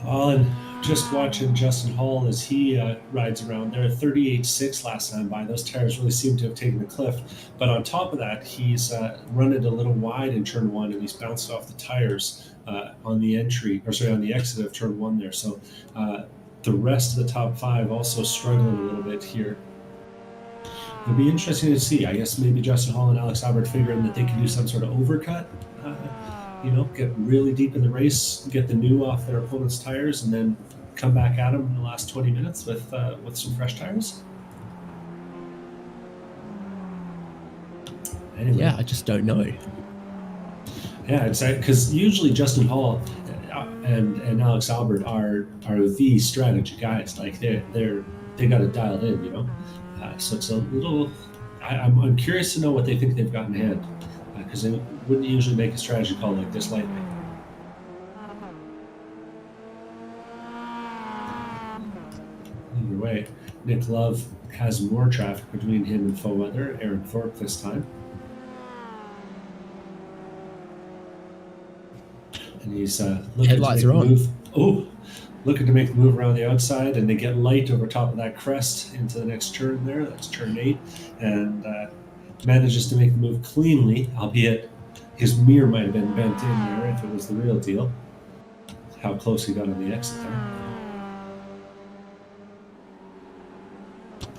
Speaker 3: And just watching Justin Hall as he rides around there, 38.6 last time by. Those tires really seem to have taken the cliff. But on top of that, he's run it a little wide in turn 1, and he's bounced off the tires on the exit of turn 1 there. So the rest of the top 5 also struggling a little bit here. It'll be interesting to see. I guess maybe Justin Hall and Alex Albert figuring that they can do some sort of overcut, get really deep in the race, get the new off their opponent's tires, and then come back at him in the last 20 minutes with some fresh tires? Anyway.
Speaker 2: Yeah, I just don't know.
Speaker 3: Yeah, exactly. Because usually Justin Hall and Alex Albert are the strategy guys. Like they got it dialed in, you know. So it's a little. I'm curious to know what they think they've got in hand, because they wouldn't usually make a strategy call like this lightly. Either way, Nick Love has more traffic between him and Fairweather. Aaron Thorpe this time. And he's looking
Speaker 2: Headlights
Speaker 3: to make
Speaker 2: are
Speaker 3: the
Speaker 2: on.
Speaker 3: move. Oh, looking to make the move around the outside, and they get light over top of that crest into the next turn there. That's turn 8, and manages to make the move cleanly, albeit his mirror might have been bent in there if it was the real deal. How close he got on the exit there.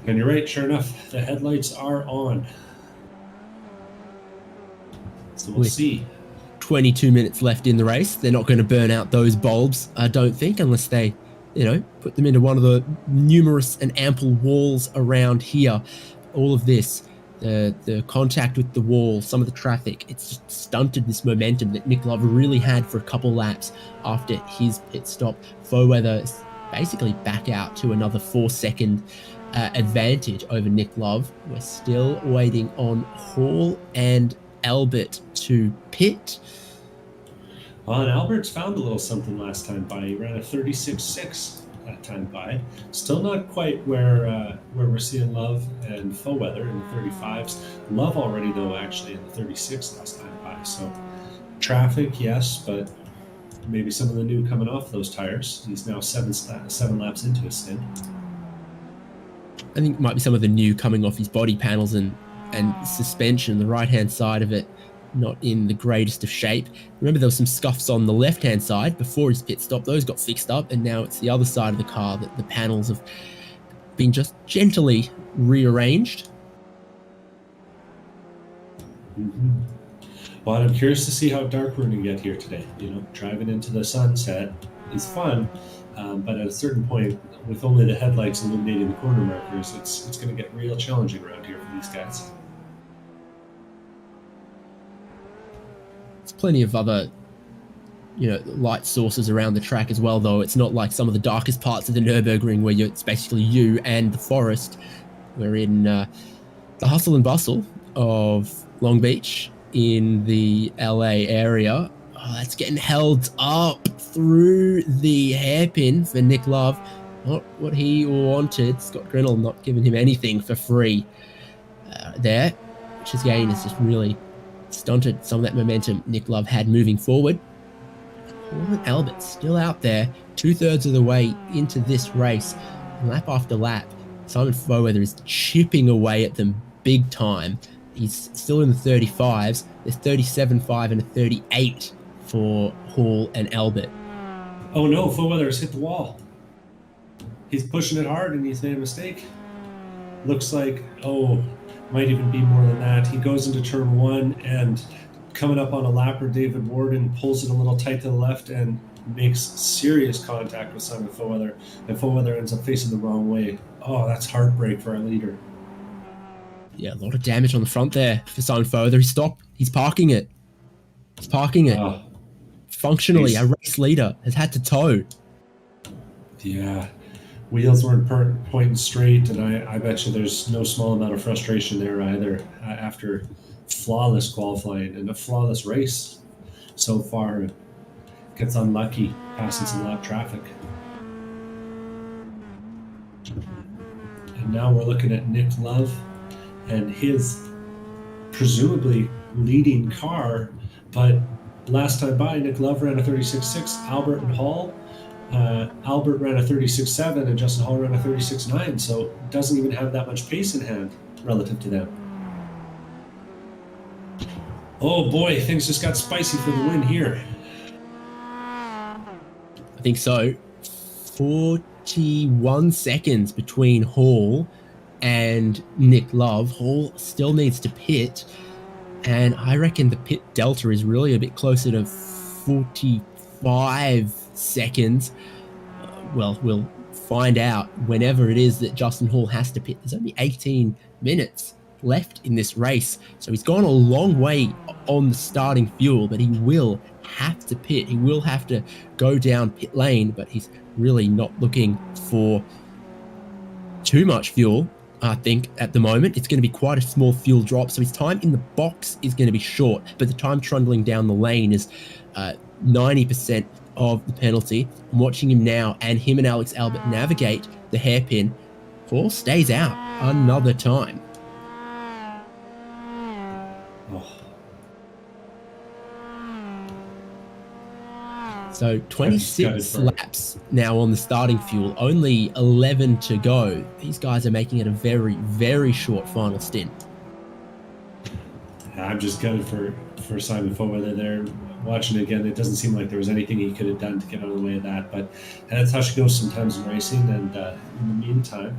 Speaker 3: And you're right, sure enough, the headlights are on. So we'll see.
Speaker 2: 22 minutes left in the race. They're not going to burn out those bulbs, I don't think, unless they, put them into one of the numerous and ample walls around here. All of this, the contact with the wall, some of the traffic, it's just stunted this momentum that Nick Love really had for a couple laps after his pit stop. Fairweather is basically back out to another 4-second advantage over Nick Love. We're still waiting on Hall and Albert to pit.
Speaker 3: Well, and Albert's found a little something last time by. He ran a 36.6 that time by. Still not quite where we're seeing Love and Fairweather in the 35s. Love already, though, actually in the 36 last time by. So traffic, yes, but maybe some of the new coming off those tires. He's now seven laps into his stint.
Speaker 2: I think it might be some of the new coming off his body panels and suspension. The right-hand side of it, not in the greatest of shape. Remember, there were some scuffs on the left-hand side before his pit stop. Those got fixed up, and now it's the other side of the car that the panels have been just gently rearranged.
Speaker 3: Mm-hmm. Well, I'm curious to see how dark we're going to get here today. Driving into the sunset is fun, but at a certain point, with only the headlights illuminating the corner markers, it's going to get real challenging around here for these guys.
Speaker 2: There's plenty of other, light sources around the track as well, though. It's not like some of the darkest parts of the Nürburgring where it's basically you and the forest. We're in the hustle and bustle of Long Beach in the LA area. Oh, that's getting held up through the hairpin for Nick Love. Not what he wanted. Scott Grinnell not giving him anything for free there, which again is just really stunted some of that momentum Nick Love had moving forward. Paul Albert still out there, 2/3 of the way into this race, lap after lap. Simon Fairweather is chipping away at them big time. He's still in the 35s. There's 37.5 and a 38 for Hall and Albert.
Speaker 3: Oh no, Fairweather has hit the wall. He's pushing it hard and he's made a mistake. Looks like, might even be more than that. He goes into turn 1 and coming up on a lapper, David Warden pulls it a little tight to the left and makes serious contact with Simon Fairweather. And Fairweather ends up facing the wrong way. Oh, that's heartbreak for our leader.
Speaker 2: Yeah, a lot of damage on the front there for Simon Fairweather. He stopped. He's parking it. Functionally, a race leader has had to tow.
Speaker 3: Yeah. Wheels weren't pointing straight, and I bet you there's no small amount of frustration there either after flawless qualifying and a flawless race so far. Gets unlucky, passing some lap traffic. And now we're looking at Nick Love and his presumably leading car, but last time by, Nick Love ran a 36.6, Albert and Hall. Albert ran a 36.7 and Justin Hall ran a 36.9, so doesn't even have that much pace in hand relative to them. Oh boy, things just got spicy for the win here.
Speaker 2: I think so. 41 seconds between Hall and Nick Love. Hall still needs to pit, and I reckon the pit delta is really a bit closer to 45 seconds. well, we'll find out whenever it is that Justin Hall has to pit. There's only 18 minutes left in this race, so he's gone a long way on the starting fuel, but he will have to pit. He will have to go down pit lane, but he's really not looking for too much fuel. I think at the moment it's going to be quite a small fuel drop, so his time in the box is going to be short, but the time trundling down the lane is 90% of the penalty. I'm watching him now, and him and Alex Albert navigate the hairpin. Hall stays out another time. So 26 laps now on the starting fuel, only 11 to go. These guys are making it a very, very short final stint.
Speaker 3: I'm just gutted for Simon Fairweather there. Watching it again, it doesn't seem like there was anything he could have done to get out of the way of that, but that's how she goes sometimes in racing, and in the meantime,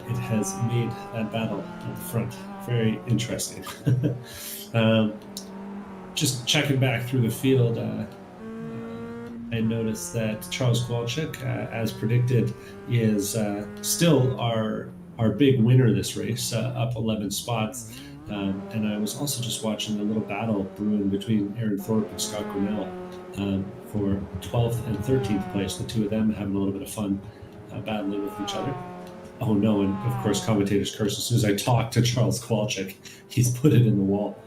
Speaker 3: it has made that battle at the front very interesting. Just checking back through the field, I noticed that Charles Kowalczyk, as predicted, is still our big winner this race, up 11 spots. And I was also just watching a little battle brewing between Aaron Thorpe and Scott Grinnell for 12th and 13th place. The two of them having a little bit of fun battling with each other. Oh no, and of course commentators curse as soon as I talk to Charles Kowalczyk. He's put it in the wall.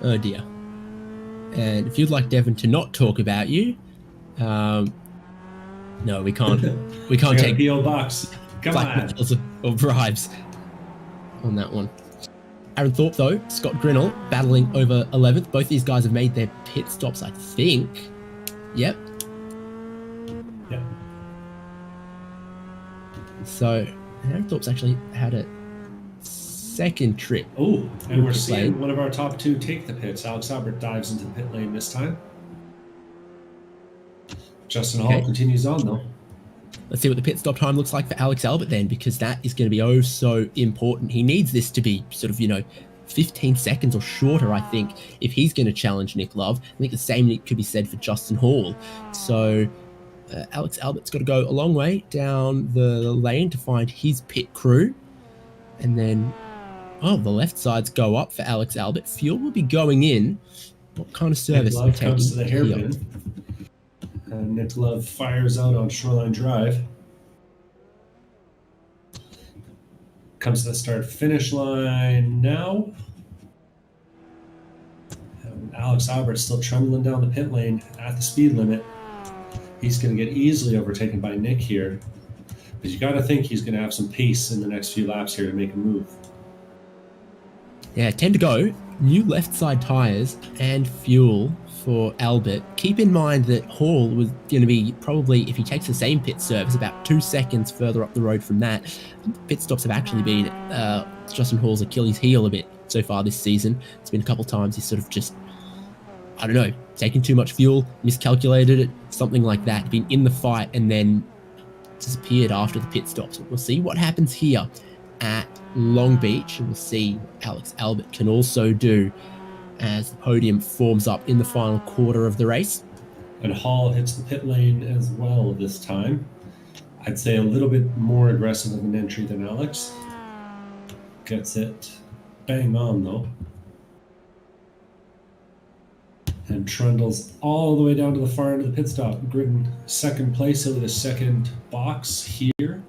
Speaker 2: Oh dear. And if you'd like Devon to not talk about you, no, we can't. We can't take
Speaker 3: PO box. Come on.
Speaker 2: Or bribes on that one. Aaron Thorpe, though, Scott Grinnell battling over 11th. Both these guys have made their pit stops, I think. Yep.
Speaker 3: Yep.
Speaker 2: So Aaron Thorpe's actually had a second trip.
Speaker 3: Oh, and we're seeing one of our top two take the pits. Alex Albert dives into the pit lane this time. Justin Hall continues on, though.
Speaker 2: Let's see what the pit stop time looks like for Alex Albert then, because that is going to be oh so important. He needs this to be sort of, 15 seconds or shorter, I think, if he's going to challenge Nick Love. I think the same could be said for Justin Hall. So Alex Albert's got to go a long way down the lane to find his pit crew. And then, the left sides go up for Alex Albert. Fuel will be going in. What kind of service
Speaker 3: Nick Love comes to the hairpin. Nick Love fires out on Shoreline Drive. Comes to the start-finish line now. Alex Albert still trembling down the pit lane at the speed limit. He's going to get easily overtaken by Nick here. But you got to think he's going to have some pace in the next few laps here to make a move.
Speaker 2: Yeah, 10 to go. New left side tyres and fuel for Albert. Keep in mind that Hall was going to be probably, if he takes the same pit service, about 2 seconds further up the road from that. Pit stops have actually been Justin Hall's Achilles heel a bit so far this season. It's been a couple times he's sort of just, taken too much fuel, miscalculated it, something like that. Been in the fight and then disappeared after the pit stops. We'll see what happens here at Long Beach, and we'll see what Alex Albert can also do as the podium forms up in the final quarter of the race.
Speaker 3: And Hall hits the pit lane as well this time. I'd say a little bit more aggressive of an entry than Alex. Gets it bang on though. And trundles all the way down to the far end of the pit stop. Gritting second place into the second box here.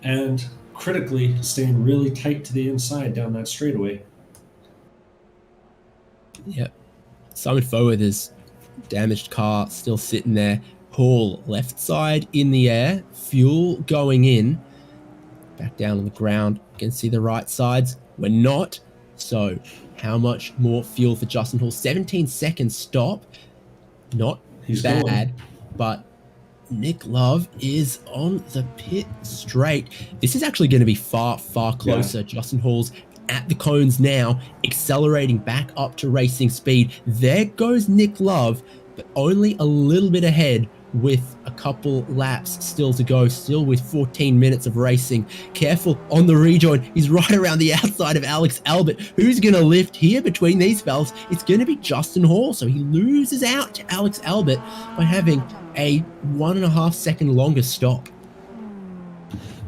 Speaker 3: And critically staying really tight to the inside down that straightaway.
Speaker 2: Yep. Simon Fairweather's damaged car still sitting there. Hall left side in the air. Fuel going in. Back down on the ground. You can see the right sides. We're not. So how much more fuel for Justin Hall? 17 second stop. Not bad, going. But Nick Love is on the pit straight. This is actually going to be far, far closer. Yeah. Justin Hall's at the cones now, accelerating back up to racing speed. There goes Nick Love, but only a little bit ahead with a couple laps still to go, still with 14 minutes of racing. Careful on the rejoin. He's right around the outside of Alex Albert. Who's going to lift here between these fellas? It's going to be Justin Hall. So he loses out to Alex Albert by having a 1.5 second longer stop.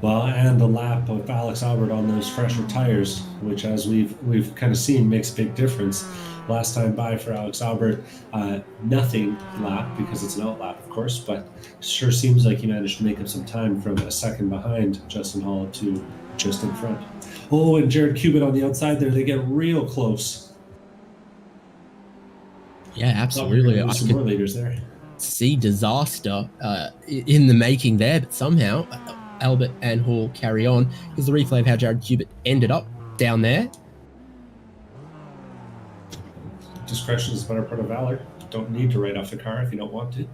Speaker 3: Well, and the lap of Alex Albert on those fresher tires, which as we've kind of seen makes a big difference. Last time by for Alex Albert, nothing lap because it's an out lap, of course, but sure seems like he managed to make up some time from a second behind Justin Hall to just in front. Oh, and Jared Cubitt on the outside there, they get real close.
Speaker 2: Yeah, absolutely.
Speaker 3: Some more leaders there.
Speaker 2: See disaster in the making there, but somehow Albert and Hall carry on. Here's the replay of how Jared Cubitt ended up down there.
Speaker 3: Discretion is the better part of valor. Don't need to write off the car if you don't want to.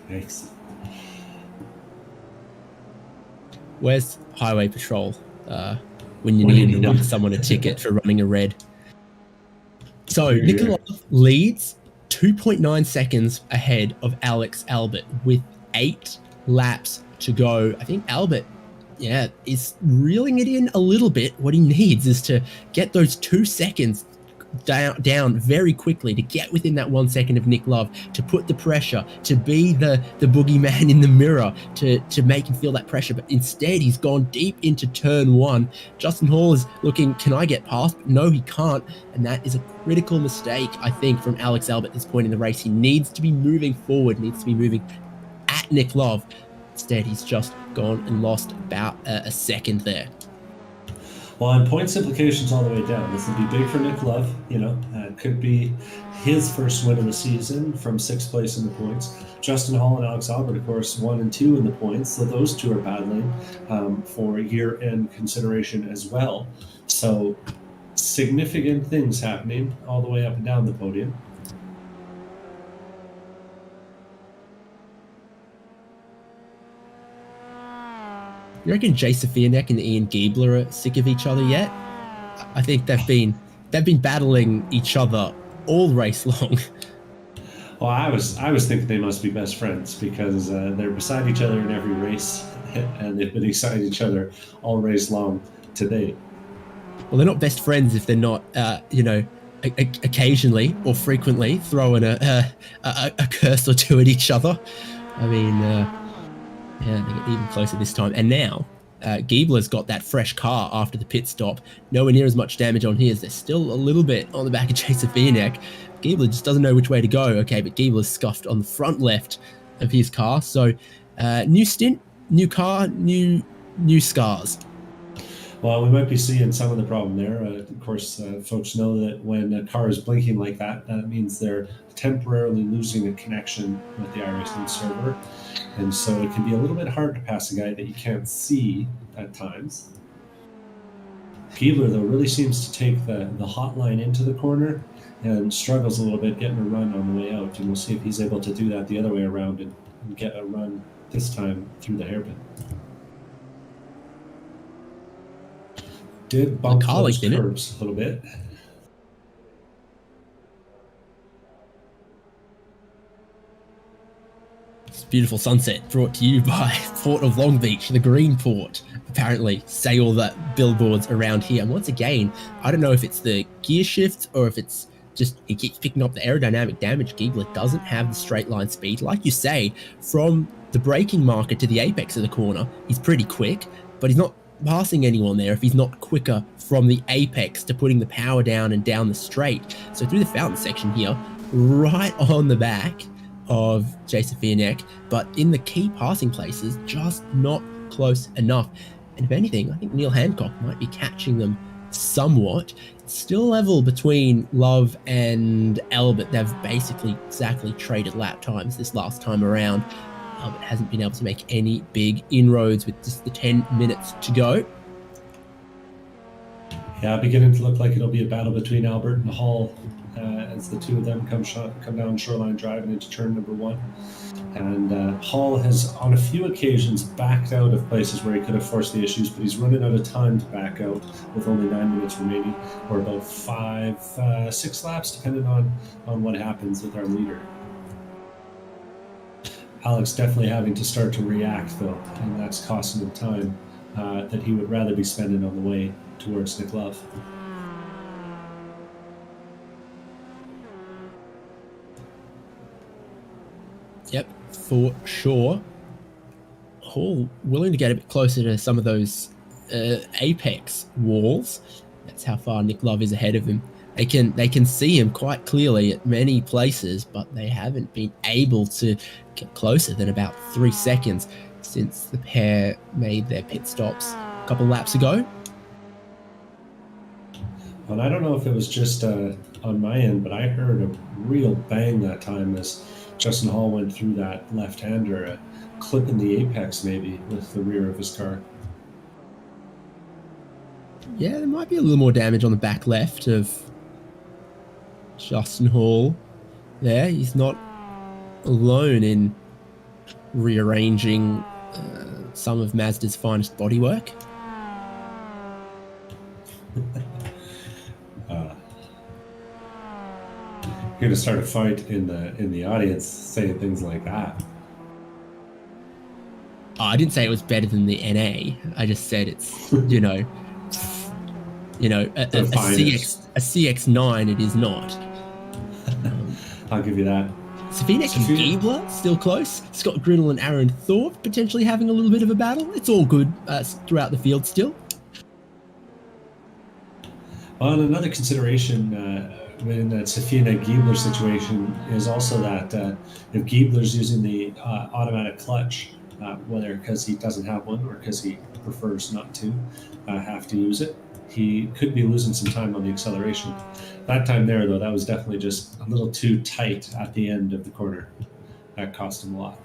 Speaker 3: Thanks.
Speaker 2: Where's Highway Patrol when you need to give someone a ticket for running a red? So Nikolov leads 2.9 seconds ahead of Alex Albert with 8 laps to go. I think Albert, is reeling it in a little bit. What he needs is to get those 2 seconds down very quickly to get within that 1 second of Nick Love, to put the pressure, to be the boogeyman in the mirror, to make him feel that pressure. But instead, he's gone deep into turn 1. Justin Hall is looking, can I get past? No, he can't. And that is a critical mistake, I think, from Alex Albert at this point in the race. He needs to be moving forward, needs to be moving at Nick Love. Instead, he's just gone and lost about a second there.
Speaker 3: Well, on points implications all the way down, this would be big for Nick Love. Could be his first win of the season from 6th place in the points. Justin Hall and Alex Albert, of course, 1 and 2 in the points. So those two are battling for year-end consideration as well. So significant things happening all the way up and down the podium.
Speaker 2: You reckon Jay Safianek and Ian Giebler are sick of each other yet? I think they've been battling each other all race long.
Speaker 3: Well, I was thinking they must be best friends because they're beside each other in every race, and they've been beside each other all race long to date.
Speaker 2: Well, they're not best friends if they're not, occasionally or frequently throwing a curse or two at each other. I mean, they get even closer this time. And now, Giebler's got that fresh car after the pit stop. Nowhere near as much damage on his. There's still a little bit on the back of Jay Safianek. Giebler just doesn't know which way to go. Okay, but Giebler's scuffed on the front left of his car. So, new stint, new car, new scars.
Speaker 3: Well, we might be seeing some of the problem there. Of course, folks know that when a car is blinking like that, that means they're temporarily losing a connection with the iRacing server. And so it can be a little bit hard to pass a guy that you can't see at times. Giebler, though, really seems to take the hot line into the corner and struggles a little bit getting a run on the way out. And we'll see if he's able to do that the other way around and get a run this time through the hairpin. Did bump those curbs a little bit.
Speaker 2: Beautiful sunset brought to you by Port of Long Beach, the Green Port. Apparently say all the billboards around here. And once again, I don't know if it's the gear shift or if it's just it keeps picking up the aerodynamic damage. Giebler doesn't have the straight line speed. Like you say, from the braking marker to the apex of the corner, he's pretty quick, but he's not passing anyone there if he's not quicker from the apex to putting the power down and down the straight. So through the fountain section here, right on the back of Jay Safianek, but in the key passing places, just not close enough. And if anything, I think Neil Hancock might be catching them somewhat. It's still level between Love and Albert. They've basically exactly traded lap times this last time around. Albert hasn't been able to make any big inroads with just the 10 minutes to go.
Speaker 3: Yeah, beginning to look like it'll be a battle between Albert and Hall as the two of them come down Shoreline Drive and into turn number 1. And Hall has, on a few occasions, backed out of places where he could have forced the issues, but he's running out of time to back out with only 9 minutes remaining, or about 6 laps, depending on what happens with our leader. Alex definitely having to start to react, though, and that's costing him time that he would rather be spending on the way towards Nick Love.
Speaker 2: Yep, for sure. Hall willing to get a bit closer to some of those apex walls. That's how far Nick Love is ahead of him. They can see him quite clearly at many places, but they haven't been able to get closer than about 3 seconds since the pair made their pit stops a couple laps ago.
Speaker 3: And I don't know if it was just on my end, but I heard a real bang that time as Justin Hall went through that left-hander, clipping the apex maybe with the rear of his car.
Speaker 2: Yeah, there might be a little more damage on the back left of Justin Hall there. He's not alone in rearranging some of Mazda's finest bodywork.
Speaker 3: You're gonna start a fight in the audience saying things like that.
Speaker 2: Oh, I didn't say it was better than the NA. I just said it's a CX9. It is not.
Speaker 3: I'll give you that.
Speaker 2: Safinek and Giebler still close. Scott Grinnell and Aaron Thorpe potentially having a little bit of a battle. It's all good throughout the field still.
Speaker 3: Well, another consideration in that Safinek Giebler situation is also that if Giebler's using the automatic clutch, whether because he doesn't have one or because he prefers not to have to use it, he could be losing some time on the acceleration. That time there, though, that was definitely just a little too tight at the end of the corner. That cost him a lot.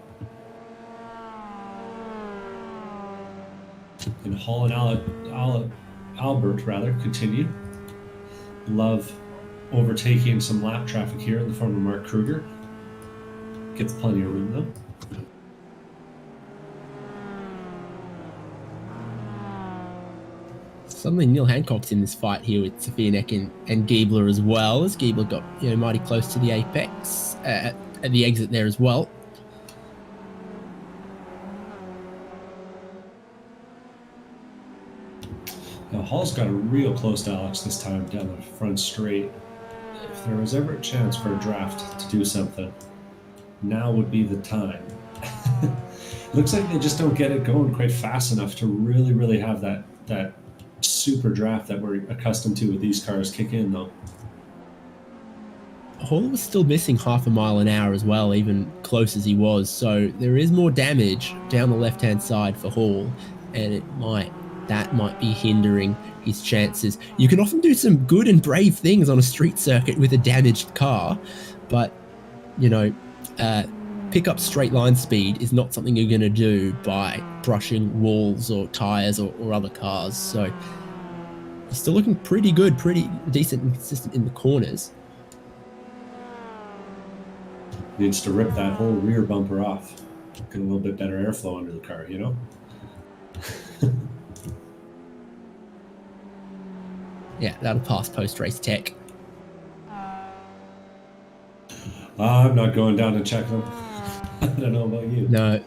Speaker 3: And Hall and Albert continue. Love overtaking some lap traffic here in the form of Mark Kruger. Gets plenty of room, though.
Speaker 2: Suddenly Neil Hancock's in this fight here with Safinek and Giebler as well, as Giebler got mighty close to the apex at the exit there as well.
Speaker 3: Now Hall's got a real close to Alex this time down the front straight. If there was ever a chance for a draft to do something, now would be the time. Looks like they just don't get it going quite fast enough to really have that super draft that we're accustomed to with these cars kick in, though.
Speaker 2: Hall was still missing half a mile an hour as well, even close as he was. So there is more damage down the left-hand side for Hall, and that might be hindering his chances. You can often do some good and brave things on a street circuit with a damaged car, but pick up straight line speed is not something you're going to do by brushing walls or tires or other cars. So he's still looking pretty good, pretty decent and consistent in the corners.
Speaker 3: Needs to rip that whole rear bumper off. Get a little bit better airflow under the car,
Speaker 2: Yeah, that'll pass post-race tech.
Speaker 3: I'm not going down and checking them. I don't know about you.
Speaker 2: No.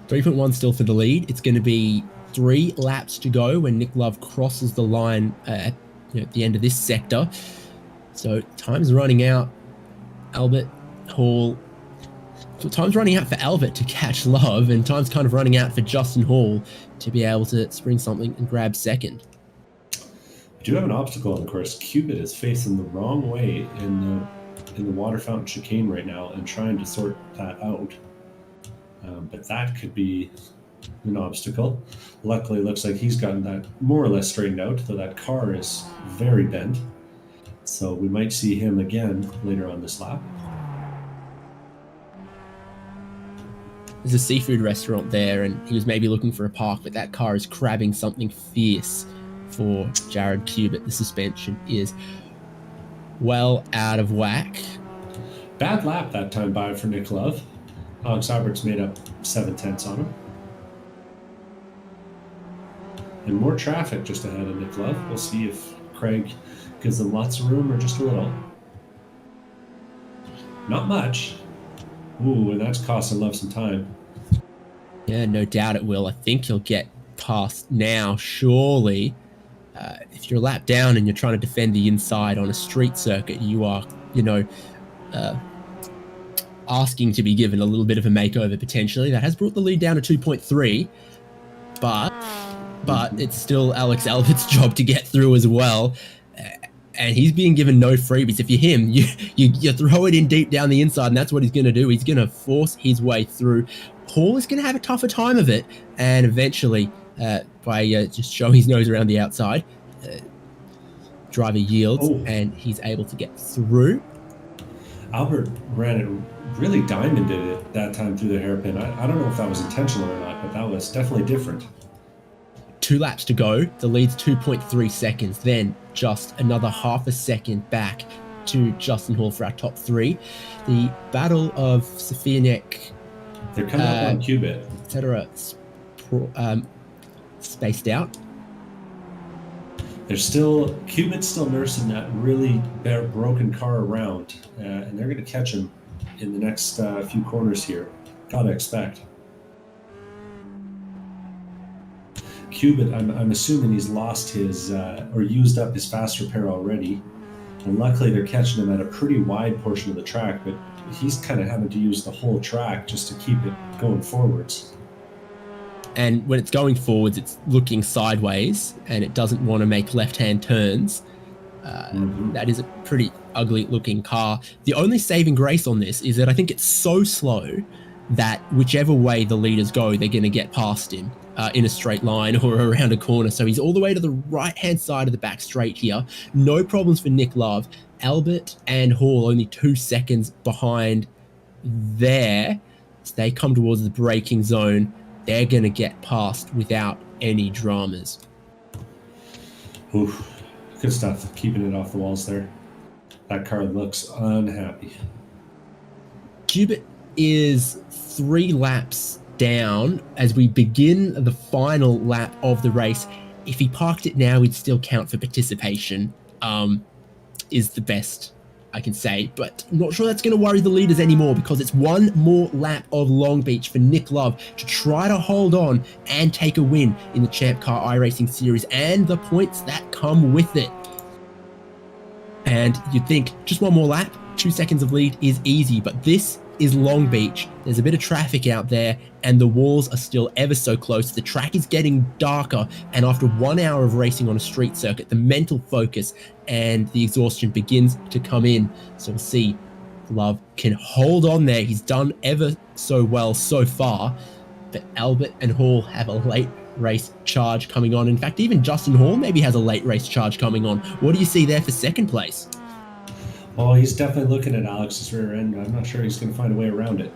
Speaker 2: 3.1 still for the lead. It's going to be 3 laps to go when Nick Love crosses the line at the end of this sector. So time's running out. Albert, Hall. So time's running out for Albert to catch Love, and time's kind of running out for Justin Hall to be able to spring something and grab second.
Speaker 3: We do have an obstacle on the course. Cupid is facing the wrong way in the water fountain chicane right now and trying to sort that out. But that could be an obstacle. Luckily, it looks like he's gotten that more or less straightened out, though that car is very bent. So we might see him again later on this lap.
Speaker 2: There's a seafood restaurant there, and he was maybe looking for a park, but that car is crabbing something fierce for Jared Cubitt. The suspension is well out of whack.
Speaker 3: Bad lap that time by for Nick Love. Alex Albert's made up 7/10 on him. And more traffic just ahead of Nick Love. We'll see if Craig gives them lots of room or just a little. Not much. Ooh, and that's costing Love some time.
Speaker 2: Yeah, no doubt it will. I think he'll get past now, surely. If you're a lap down and you're trying to defend the inside on a street circuit, you are, asking to be given a little bit of a makeover potentially. That has brought the lead down to 2.3, but it's still Alex Albert's job to get through as well. And he's being given no freebies. If you're him, you throw it in deep down the inside, and that's what he's going to do. He's going to force his way through. Paul is going to have a tougher time of it, and eventually, by just showing his nose around the outside, driver yields, and he's able to get through.
Speaker 3: Albert ran it really diamonded it that time through the hairpin. I don't know if that was intentional or not, but that was definitely different.
Speaker 2: 2 laps to go. The lead's 2.3 seconds. Then just another half a second back to Justin Hall for our top 3. The battle of Safianek,
Speaker 3: they're coming up on Qubit,
Speaker 2: etc. Spaced out.
Speaker 3: Qubit's still nursing that really broken car around, and they're going to catch him in the next few corners here. Gotta expect. Qubit, I'm assuming he's lost his or used up his fast repair already, and luckily they're catching him at a pretty wide portion of the track, but he's kind of having to use the whole track just to keep it going forwards.
Speaker 2: And when it's going forwards, it's looking sideways, and it doesn't want to make left-hand turns. That is a pretty ugly-looking car. The only saving grace on this is that I think it's so slow that whichever way the leaders go, they're going to get past him in a straight line or around a corner. So he's all the way to the right-hand side of the back straight here. No problems for Nick Love. Albert and Hall only 2 seconds behind there. So they come towards the braking zone. They're going to get past without any dramas.
Speaker 3: Oof. Good stuff. Keeping it off the walls there. That car looks unhappy.
Speaker 2: Qubit is 3 laps down as we begin the final lap of the race. If he parked it now, he'd still count for participation, is the best I can say, but I'm not sure that's going to worry the leaders anymore because it's one more lap of Long Beach for Nick Love to try to hold on and take a win in the ChampCar iRacing series and the points that come with it. And you'd think just one more lap, 2 seconds of lead is easy, but this is Long Beach. There's a bit of traffic out there and the walls are still ever so close. The track is getting darker, and after 1 hour of racing on a street circuit, the mental focus and the exhaustion begins to come in. So we'll see if Love can hold on there. He's done ever so well so far, but Albert and Hall have a late race charge coming on. In fact, even Justin Hall maybe has a late race charge coming on. What do you see there for second place?
Speaker 3: Well, he's definitely looking at Alex's rear end. I'm not sure he's going to find a way around it.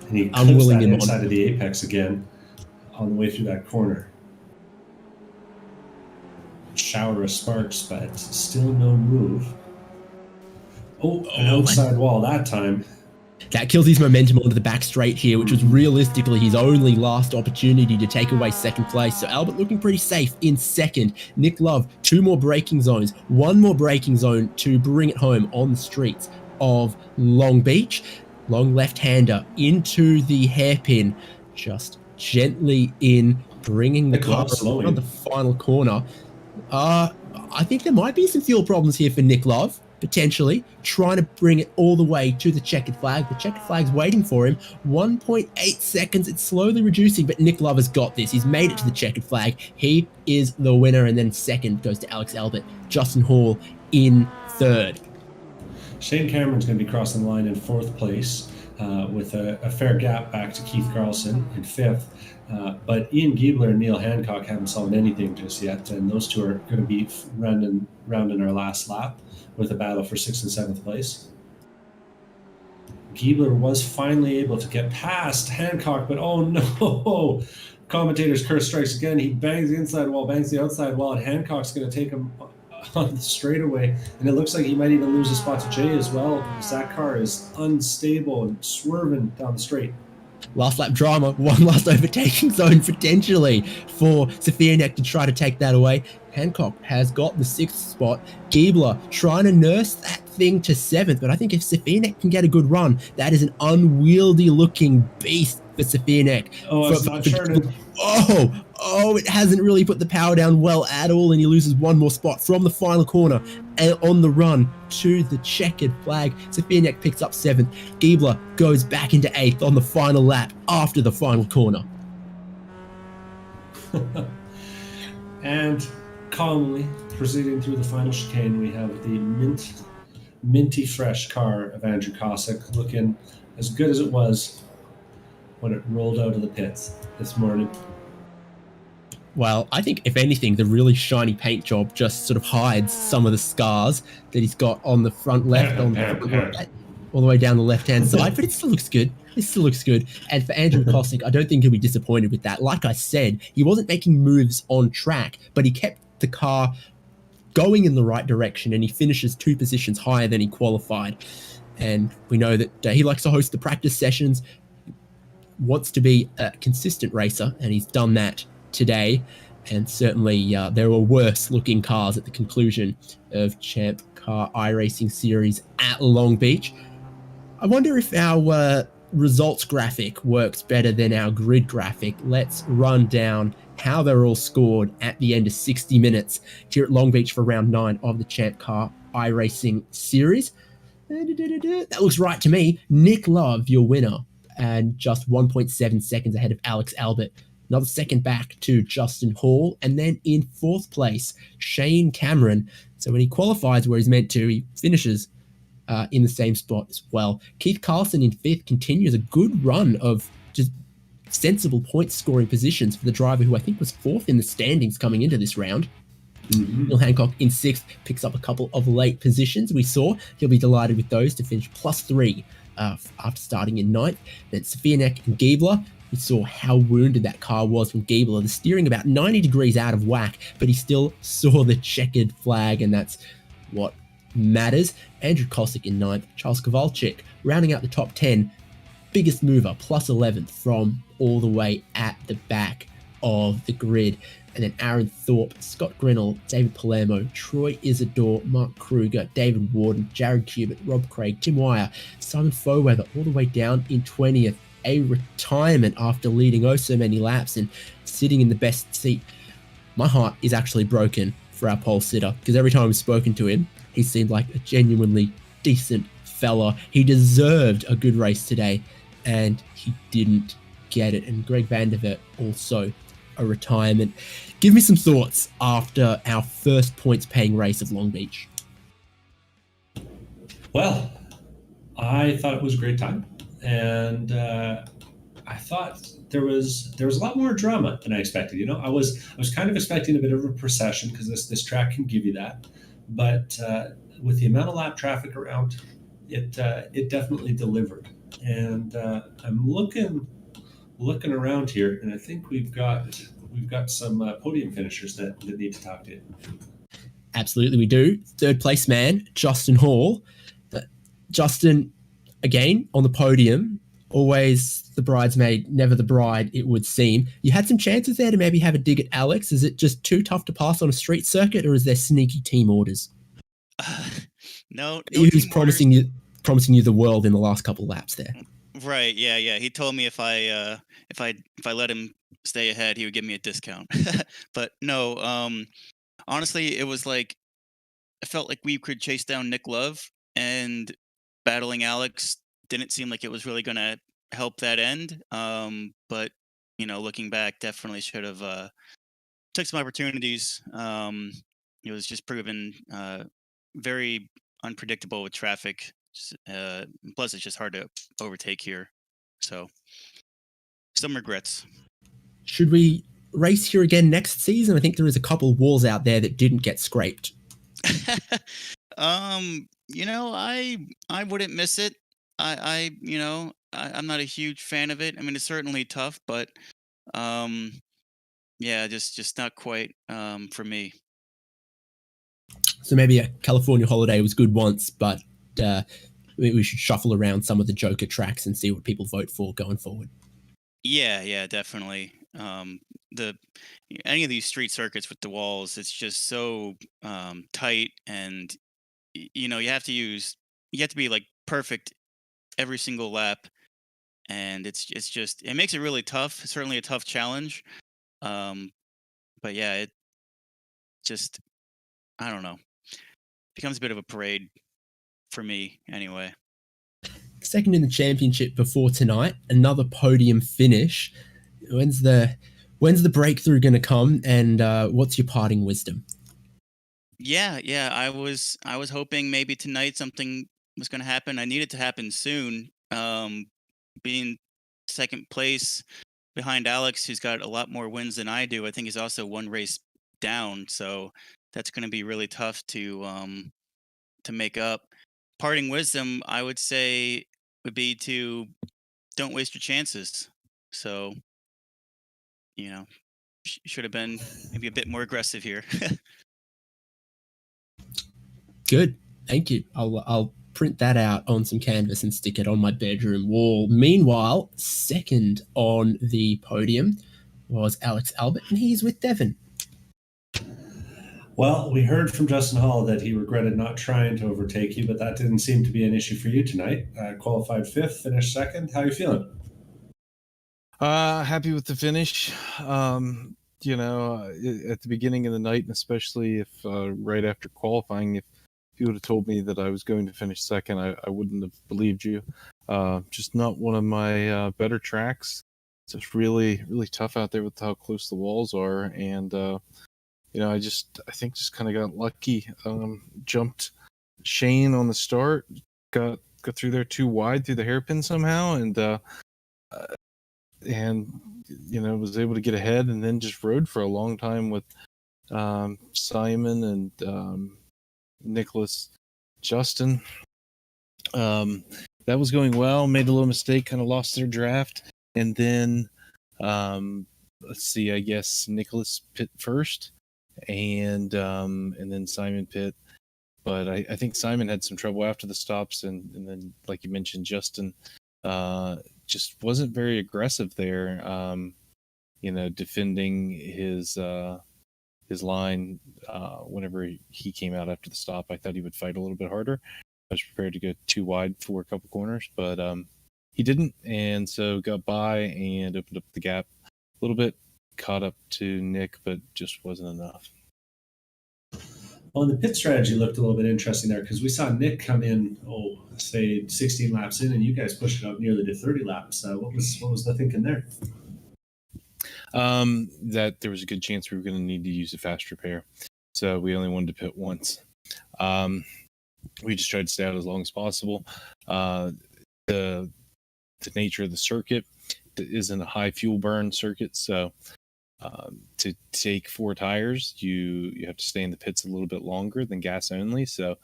Speaker 3: And he clips that inside of the apex again on the way through that corner. Shower of sparks, but still no move. An outside wall that time.
Speaker 2: That kills his momentum onto the back straight here, which was realistically his only last opportunity to take away second place. So Albert looking pretty safe in second. Nick Love, 2 more braking zones, 1 more braking zone to bring it home on the streets of Long Beach. Long left-hander into the hairpin, just gently in, bringing the car around the final corner. I think there might be some fuel problems here for Nick Love. Potentially trying to bring it all the way to the checkered flag. The checkered flag's waiting for him. 1.8 seconds. It's slowly reducing, but Nick Love has got this. He's made it to the checkered flag. He is the winner, and then second goes to Alex Albert. Justin Hall in third.
Speaker 3: Shane Cameron's going to be crossing the line in 4th place with a fair gap back to Keith Carlson in 5th. But Ian Giebler and Neil Hancock haven't solved anything just yet, and those two are going to be rounding our last lap with a battle for 6th and 7th place. Giebler was finally able to get past Hancock, but oh no! Commentator's curse strikes again. He bangs the inside wall, bangs the outside wall, and Hancock's going to take him on the straightaway, and it looks like he might even lose a spot to Jay as well. That car is unstable and swerving down the straight.
Speaker 2: Last lap drama, one last overtaking zone potentially for Safianek to try to take that away. Hancock has got the 6th spot. Giebler trying to nurse that thing to 7th, but I think if Safianek can get a good run, that is an unwieldy looking beast for Safianek.
Speaker 3: Oh, it's not turning.
Speaker 2: It hasn't really put the power down well at all, and he loses one more spot from the final corner and on the run to the checkered flag. Safianek picks up 7th. Giebler goes back into 8th on the final lap after the final corner.
Speaker 3: And calmly proceeding through the final chicane, we have the minty fresh car of Andrew Cossack, looking as good as it was when it rolled out of the pits this morning.
Speaker 2: Well, I think, if anything, the really shiny paint job just sort of hides some of the scars that he's got on the front left, all the way down the left-hand side, but it still looks good. It still looks good. And for Andrew Cossack, I don't think he'll be disappointed with that. Like I said, he wasn't making moves on track, but he kept the car going in the right direction, and he finishes 2 positions higher than he qualified. And we know that he likes to host the practice sessions, wants to be a consistent racer, and he's done that today. And certainly there were worse looking cars at the conclusion of ChampCar iRacing Series at Long Beach. I wonder if our results graphic works better than our grid graphic. Let's run down how they're all scored at the end of 60 minutes here at Long Beach for round 9 of the ChampCar iRacing Series. That looks right to me. Nick Love, your winner, and just 1.7 seconds ahead of Alex Albert. Another second back to Justin Hall. And then in 4th place, Shane Cameron. So when he qualifies where he's meant to, he finishes in the same spot as well. Keith Carlson in 5th continues a good run of just sensible point scoring positions for the driver who I think was 4th in the standings coming into this round. Neil Hancock in 6th picks up a couple of late positions. We saw he'll be delighted with those to finish +3 after starting in 9th. Then Safianek and Giebler. We saw how wounded that car was from Giebler. The steering about 90 degrees out of whack, but he still saw the checkered flag, and that's what matters. Andrew Cossack in 9th. Charles Kowalczyk rounding out the top 10. Biggest mover, +11th from all the way at the back of the grid. And then Aaron Thorpe, Scott Grinnell, David Palermo, Troy Isidore, Mark Kruger, David Warden, Jared Cubitt, Rob Craig, Tim Wire, Simon Foweather, all the way down in 20th. A retirement after leading oh so many laps and sitting in the best seat. My heart is actually broken for our pole sitter, because every time I've spoken to him, he seemed like a genuinely decent fella. He deserved a good race today, and he didn't get it. And Greg Vandervet also a retirement. Give me some thoughts after our first points-paying race of Long Beach.
Speaker 3: Well, I thought it was a great time, and I thought there was a lot more drama than I expected. You know, I was kind of expecting a bit of a procession, because this track can give you that, but with the amount of lap traffic around, it definitely delivered. And I'm looking around here, and I think we've got some podium finishers that need to talk to you.
Speaker 2: Absolutely, we do. 3rd place man, Justin Hall. Justin, again, on the podium, always the bridesmaid, never the bride, it would seem. You had some chances there to maybe have a dig at Alex. Is it just too tough to pass on a street circuit, or is there sneaky team orders?
Speaker 4: No.
Speaker 2: He was promising you the world in the last couple laps there.
Speaker 4: Right. Yeah. He told me if I let him stay ahead, he would give me a discount. But no. Honestly, it was like I felt like we could chase down Nick Love, and battling Alex didn't seem like it was really going to help that end. But looking back, definitely should have took some opportunities. It was just proven very unpredictable with traffic. Plus, it's just hard to overtake here. So, some regrets.
Speaker 2: Should we race here again next season? I think there is a couple walls out there that didn't get scraped.
Speaker 4: I wouldn't miss it. I'm not a huge fan of it. I mean, it's certainly tough, but just not quite for me.
Speaker 2: So maybe a California holiday was good once, but we should shuffle around some of the Joker tracks and see what people vote for going forward.
Speaker 4: Yeah, definitely. The any of these street circuits with the walls, it's just so tight, and you know, you have to be like perfect every single lap, and it's just it makes it really tough. It's certainly a tough challenge. Um, but yeah, it just I don't know, becomes a bit of a parade for me anyway.
Speaker 2: Second in the championship before tonight, another podium finish. When's the breakthrough going to come, and what's your parting wisdom?
Speaker 4: Yeah, I was hoping maybe tonight something was going to happen. I need it to happen soon. Being second place behind Alex, who's got a lot more wins than I do. I think he's also one race down, so that's going to be really tough to make up. Parting wisdom, I would say, would be to don't waste your chances. So, you know, should have been maybe a bit more aggressive here.
Speaker 2: Good, thank you. I'll print that out on some canvas and stick it on my bedroom wall. Meanwhile, second on the podium was Alex Albert, and he's with Devon.
Speaker 3: Well, we heard from Justin Hall that he regretted not trying to overtake you, but that didn't seem to be an issue for you tonight. Qualified fifth, finished second. How are you feeling?
Speaker 5: Happy with the finish. At the beginning of the night, and especially if right after qualifying, if you would have told me that I was going to finish second, I wouldn't have believed you. Just not one of my better tracks. It's just really, really tough out there with how close the walls are, and I think just kind of got lucky. Jumped Shane on the start, got through there too wide through the hairpin somehow, and was able to get ahead, and then just rode for a long time with Simon and Nicholas, Justin. That was going well. Made a little mistake, kind of lost their draft, and then let's see. I guess Nicholas pit first, and then Simon pit. But I think Simon had some trouble after the stops, and then, like you mentioned, Justin just wasn't very aggressive there. Defending his line whenever he came out after the stop. I thought he would fight a little bit harder. I was prepared to go too wide for a couple corners, but he didn't, and so got by and opened up the gap a little bit, caught up to Nick, but just wasn't enough.
Speaker 3: Well, the pit strategy looked a little bit interesting there because we saw Nick come in, say 16 laps in, and you guys pushed it up nearly to 30 laps. What was the thinking there?
Speaker 5: That there was a good chance we were going to need to use a fast repair, so we only wanted to pit once. We just tried to stay out as long as possible. The nature of the circuit isn't a high fuel burn circuit, so to take 4 tires, you have to stay in the pits a little bit longer than gas only. So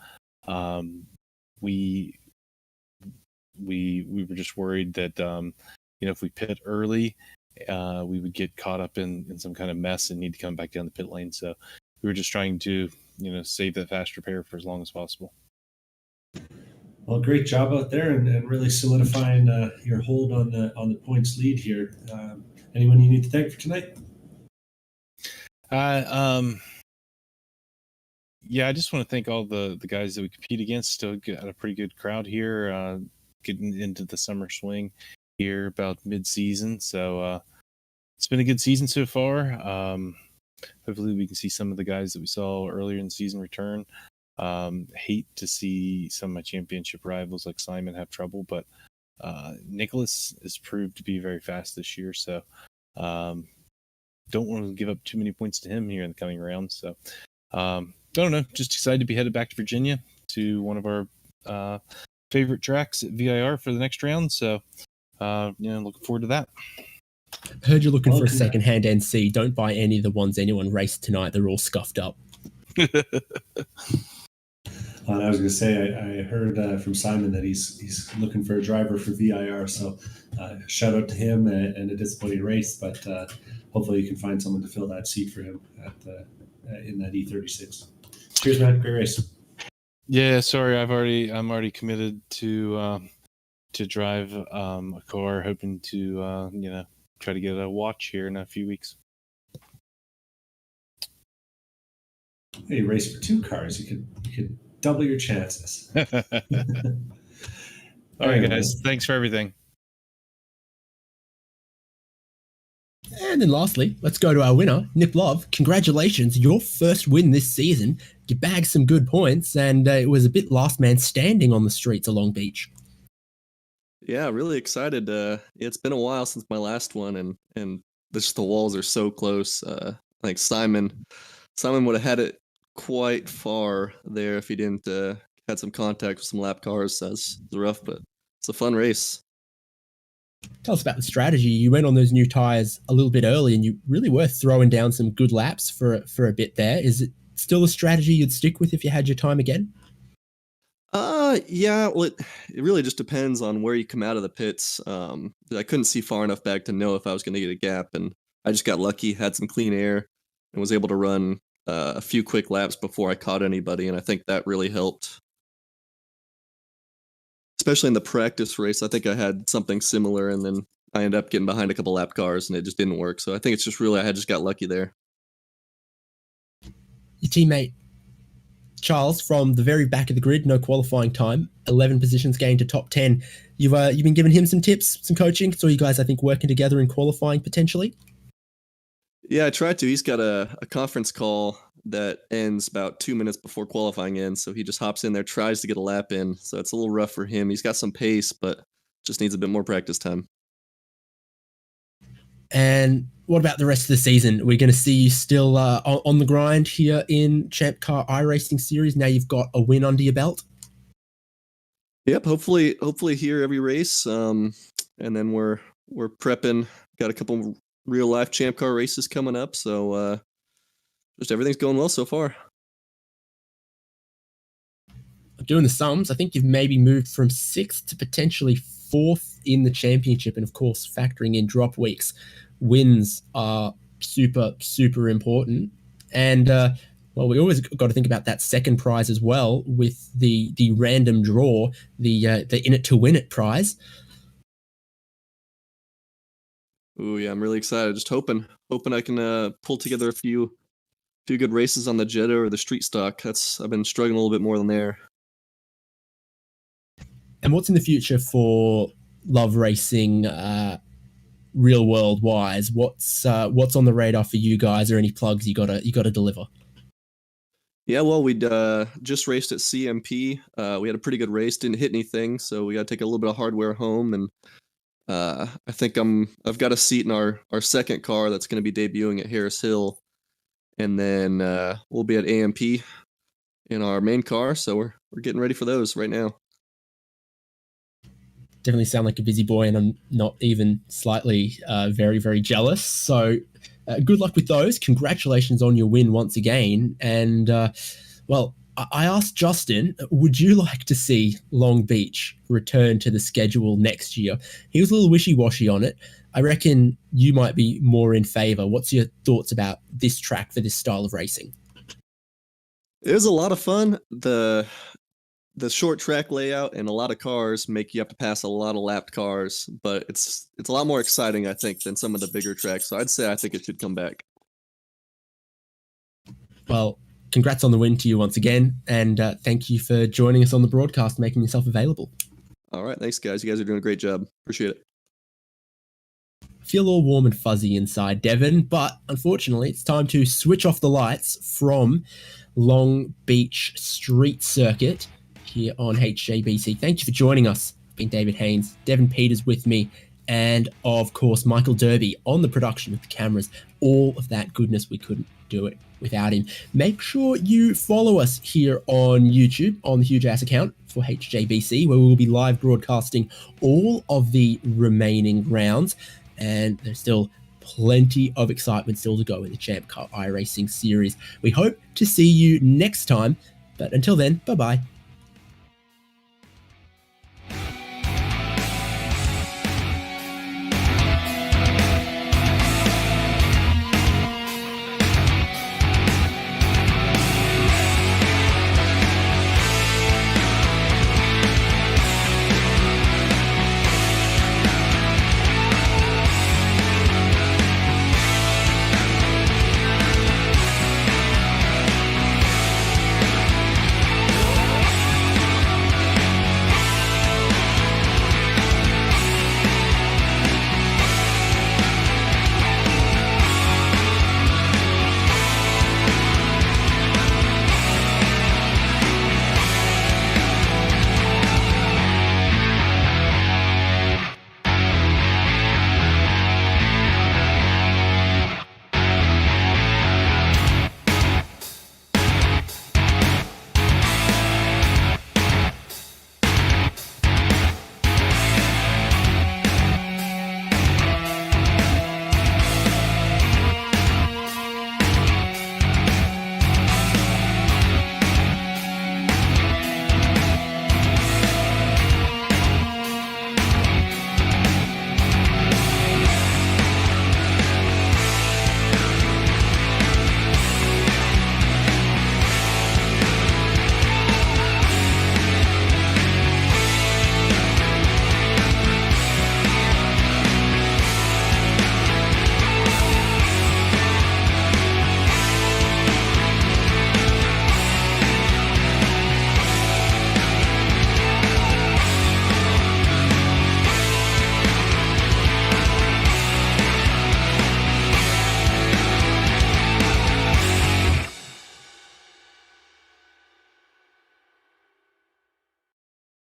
Speaker 5: we were just worried that if we pit early, we would get caught up in some kind of mess and need to come back down the pit lane. So we were just trying to save that fast repair for as long as possible.
Speaker 3: Well, great job out there, and really solidifying your hold on the points lead here. Anyone you need to thank for tonight?
Speaker 5: I just want to thank all the guys that we compete against. Still got a pretty good crowd here, getting into the summer swing here about mid-season. So it's been a good season so far. Hopefully we can see some of the guys that we saw earlier in the season return. Hate to see some of my championship rivals like Simon have trouble, but Nicholas has proved to be very fast this year. So don't want to give up too many points to him here in the coming rounds. So I don't know, just excited to be headed back to Virginia to one of our favorite tracks at VIR for the next round. So looking forward to that.
Speaker 2: Heard you're looking for a second-hand NC. Don't buy any of the ones anyone raced tonight. They're all scuffed up.
Speaker 3: I was going to say, I heard from Simon that he's looking for a driver for VIR. So shout out to him and a disappointing race, but hopefully you can find someone to fill that seat for him in that E36. Cheers, man. Great race.
Speaker 5: Yeah, sorry, I'm already committed to drive a car, hoping to try to get a watch here in a few weeks.
Speaker 3: Hey, you race for 2 cars. You could double your chances.
Speaker 5: All right, guys. Thanks for everything.
Speaker 2: And then lastly, let's go to our winner, Nick Love. Congratulations, your first win this season. You bagged some good points, and it was a bit last man standing on the streets of Long Beach.
Speaker 6: Yeah, really excited. It's been a while since my last one, and the walls are so close. I think Simon would have had it quite far there if he didn't had some contact with some lap cars. So it's rough, but it's a fun race.
Speaker 2: Tell us about the strategy. You went on those new tires a little bit early, and you really were throwing down some good laps for a bit there. Is it still a strategy you'd stick with if you had your time again?
Speaker 6: Yeah. Well, it really just depends on where you come out of the pits. I couldn't see far enough back to know if I was going to get a gap, and I just got lucky, had some clean air, and was able to run a few quick laps before I caught anybody, and I think that really helped. Especially in the practice race, I think I had something similar, and then I ended up getting behind a couple lap cars, and it just didn't work. So I think it's just really I just got lucky there.
Speaker 2: Your teammate Charles from the very back of the grid, no qualifying time, 11 positions gained to top 10. You've been giving him some tips, some coaching. So you guys, I think, working together in qualifying potentially.
Speaker 6: Yeah, I tried to. He's got a conference call that ends about 2 minutes before qualifying ends, so he just hops in there, tries to get a lap in. So it's a little rough for him. He's got some pace, but just needs a bit more practice time.
Speaker 2: And what about the rest of the season? We're going to see you still on the grind here in ChampCar iRacing Series. Now you've got a win under your belt.
Speaker 6: Yep, hopefully here every race. And then we're prepping. Got a couple real life ChampCar races coming up, so just everything's going well so far.
Speaker 2: Doing the sums, I think you've maybe moved from 6th to potentially 4th in the championship, and of course factoring in drop weeks. Wins are super, super important. And well, we always got to think about that second prize as well with the random draw, the in it to win it prize.
Speaker 6: Ooh, yeah, I'm really excited. Just hoping I can pull together a few good races on the Jetta or the street stock. I've been struggling a little bit more than there.
Speaker 2: And what's in the future for Love Racing, real world wise? What's on the radar for you guys, or any plugs you gotta deliver?
Speaker 6: Yeah, well, we just raced at CMP. We had a pretty good race, didn't hit anything, so we got to take a little bit of hardware home, and I think I've got a seat in our second car that's going to be debuting at Harris Hill, and then we'll be at AMP in our main car, so we're getting ready for those right now.
Speaker 2: Definitely sound like a busy boy, and I'm not even slightly very, very jealous. So good luck with those. Congratulations on your win once again. And well, I asked Justin, would you like to see Long Beach return to the schedule next year? He was a little wishy-washy on it. I reckon you might be more in favor. What's your thoughts about this track for this style of racing?
Speaker 6: It was a lot of fun. The short track layout and a lot of cars make you have to pass a lot of lapped cars, but it's a lot more exciting, I think, than some of the bigger tracks. So I'd say I think it should come back.
Speaker 2: Well, congrats on the win to you once again, and thank you for joining us on the broadcast, making yourself available.
Speaker 6: All right, thanks, guys. You guys are doing a great job. Appreciate it.
Speaker 2: I feel all warm and fuzzy inside, Devon, but unfortunately, it's time to switch off the lights from Long Beach Street Circuit here on HJBC. Thank you for joining us. I've been David Haynes, Devon Peters with me, and of course, Michael Derby on the production with the cameras. All of that goodness, we couldn't do it without him. Make sure you follow us here on YouTube on the Huge Ass account for HJBC, where we will be live broadcasting all of the remaining rounds. And there's still plenty of excitement still to go in the ChampCar iRacing series. We hope to see you next time, but until then, bye-bye.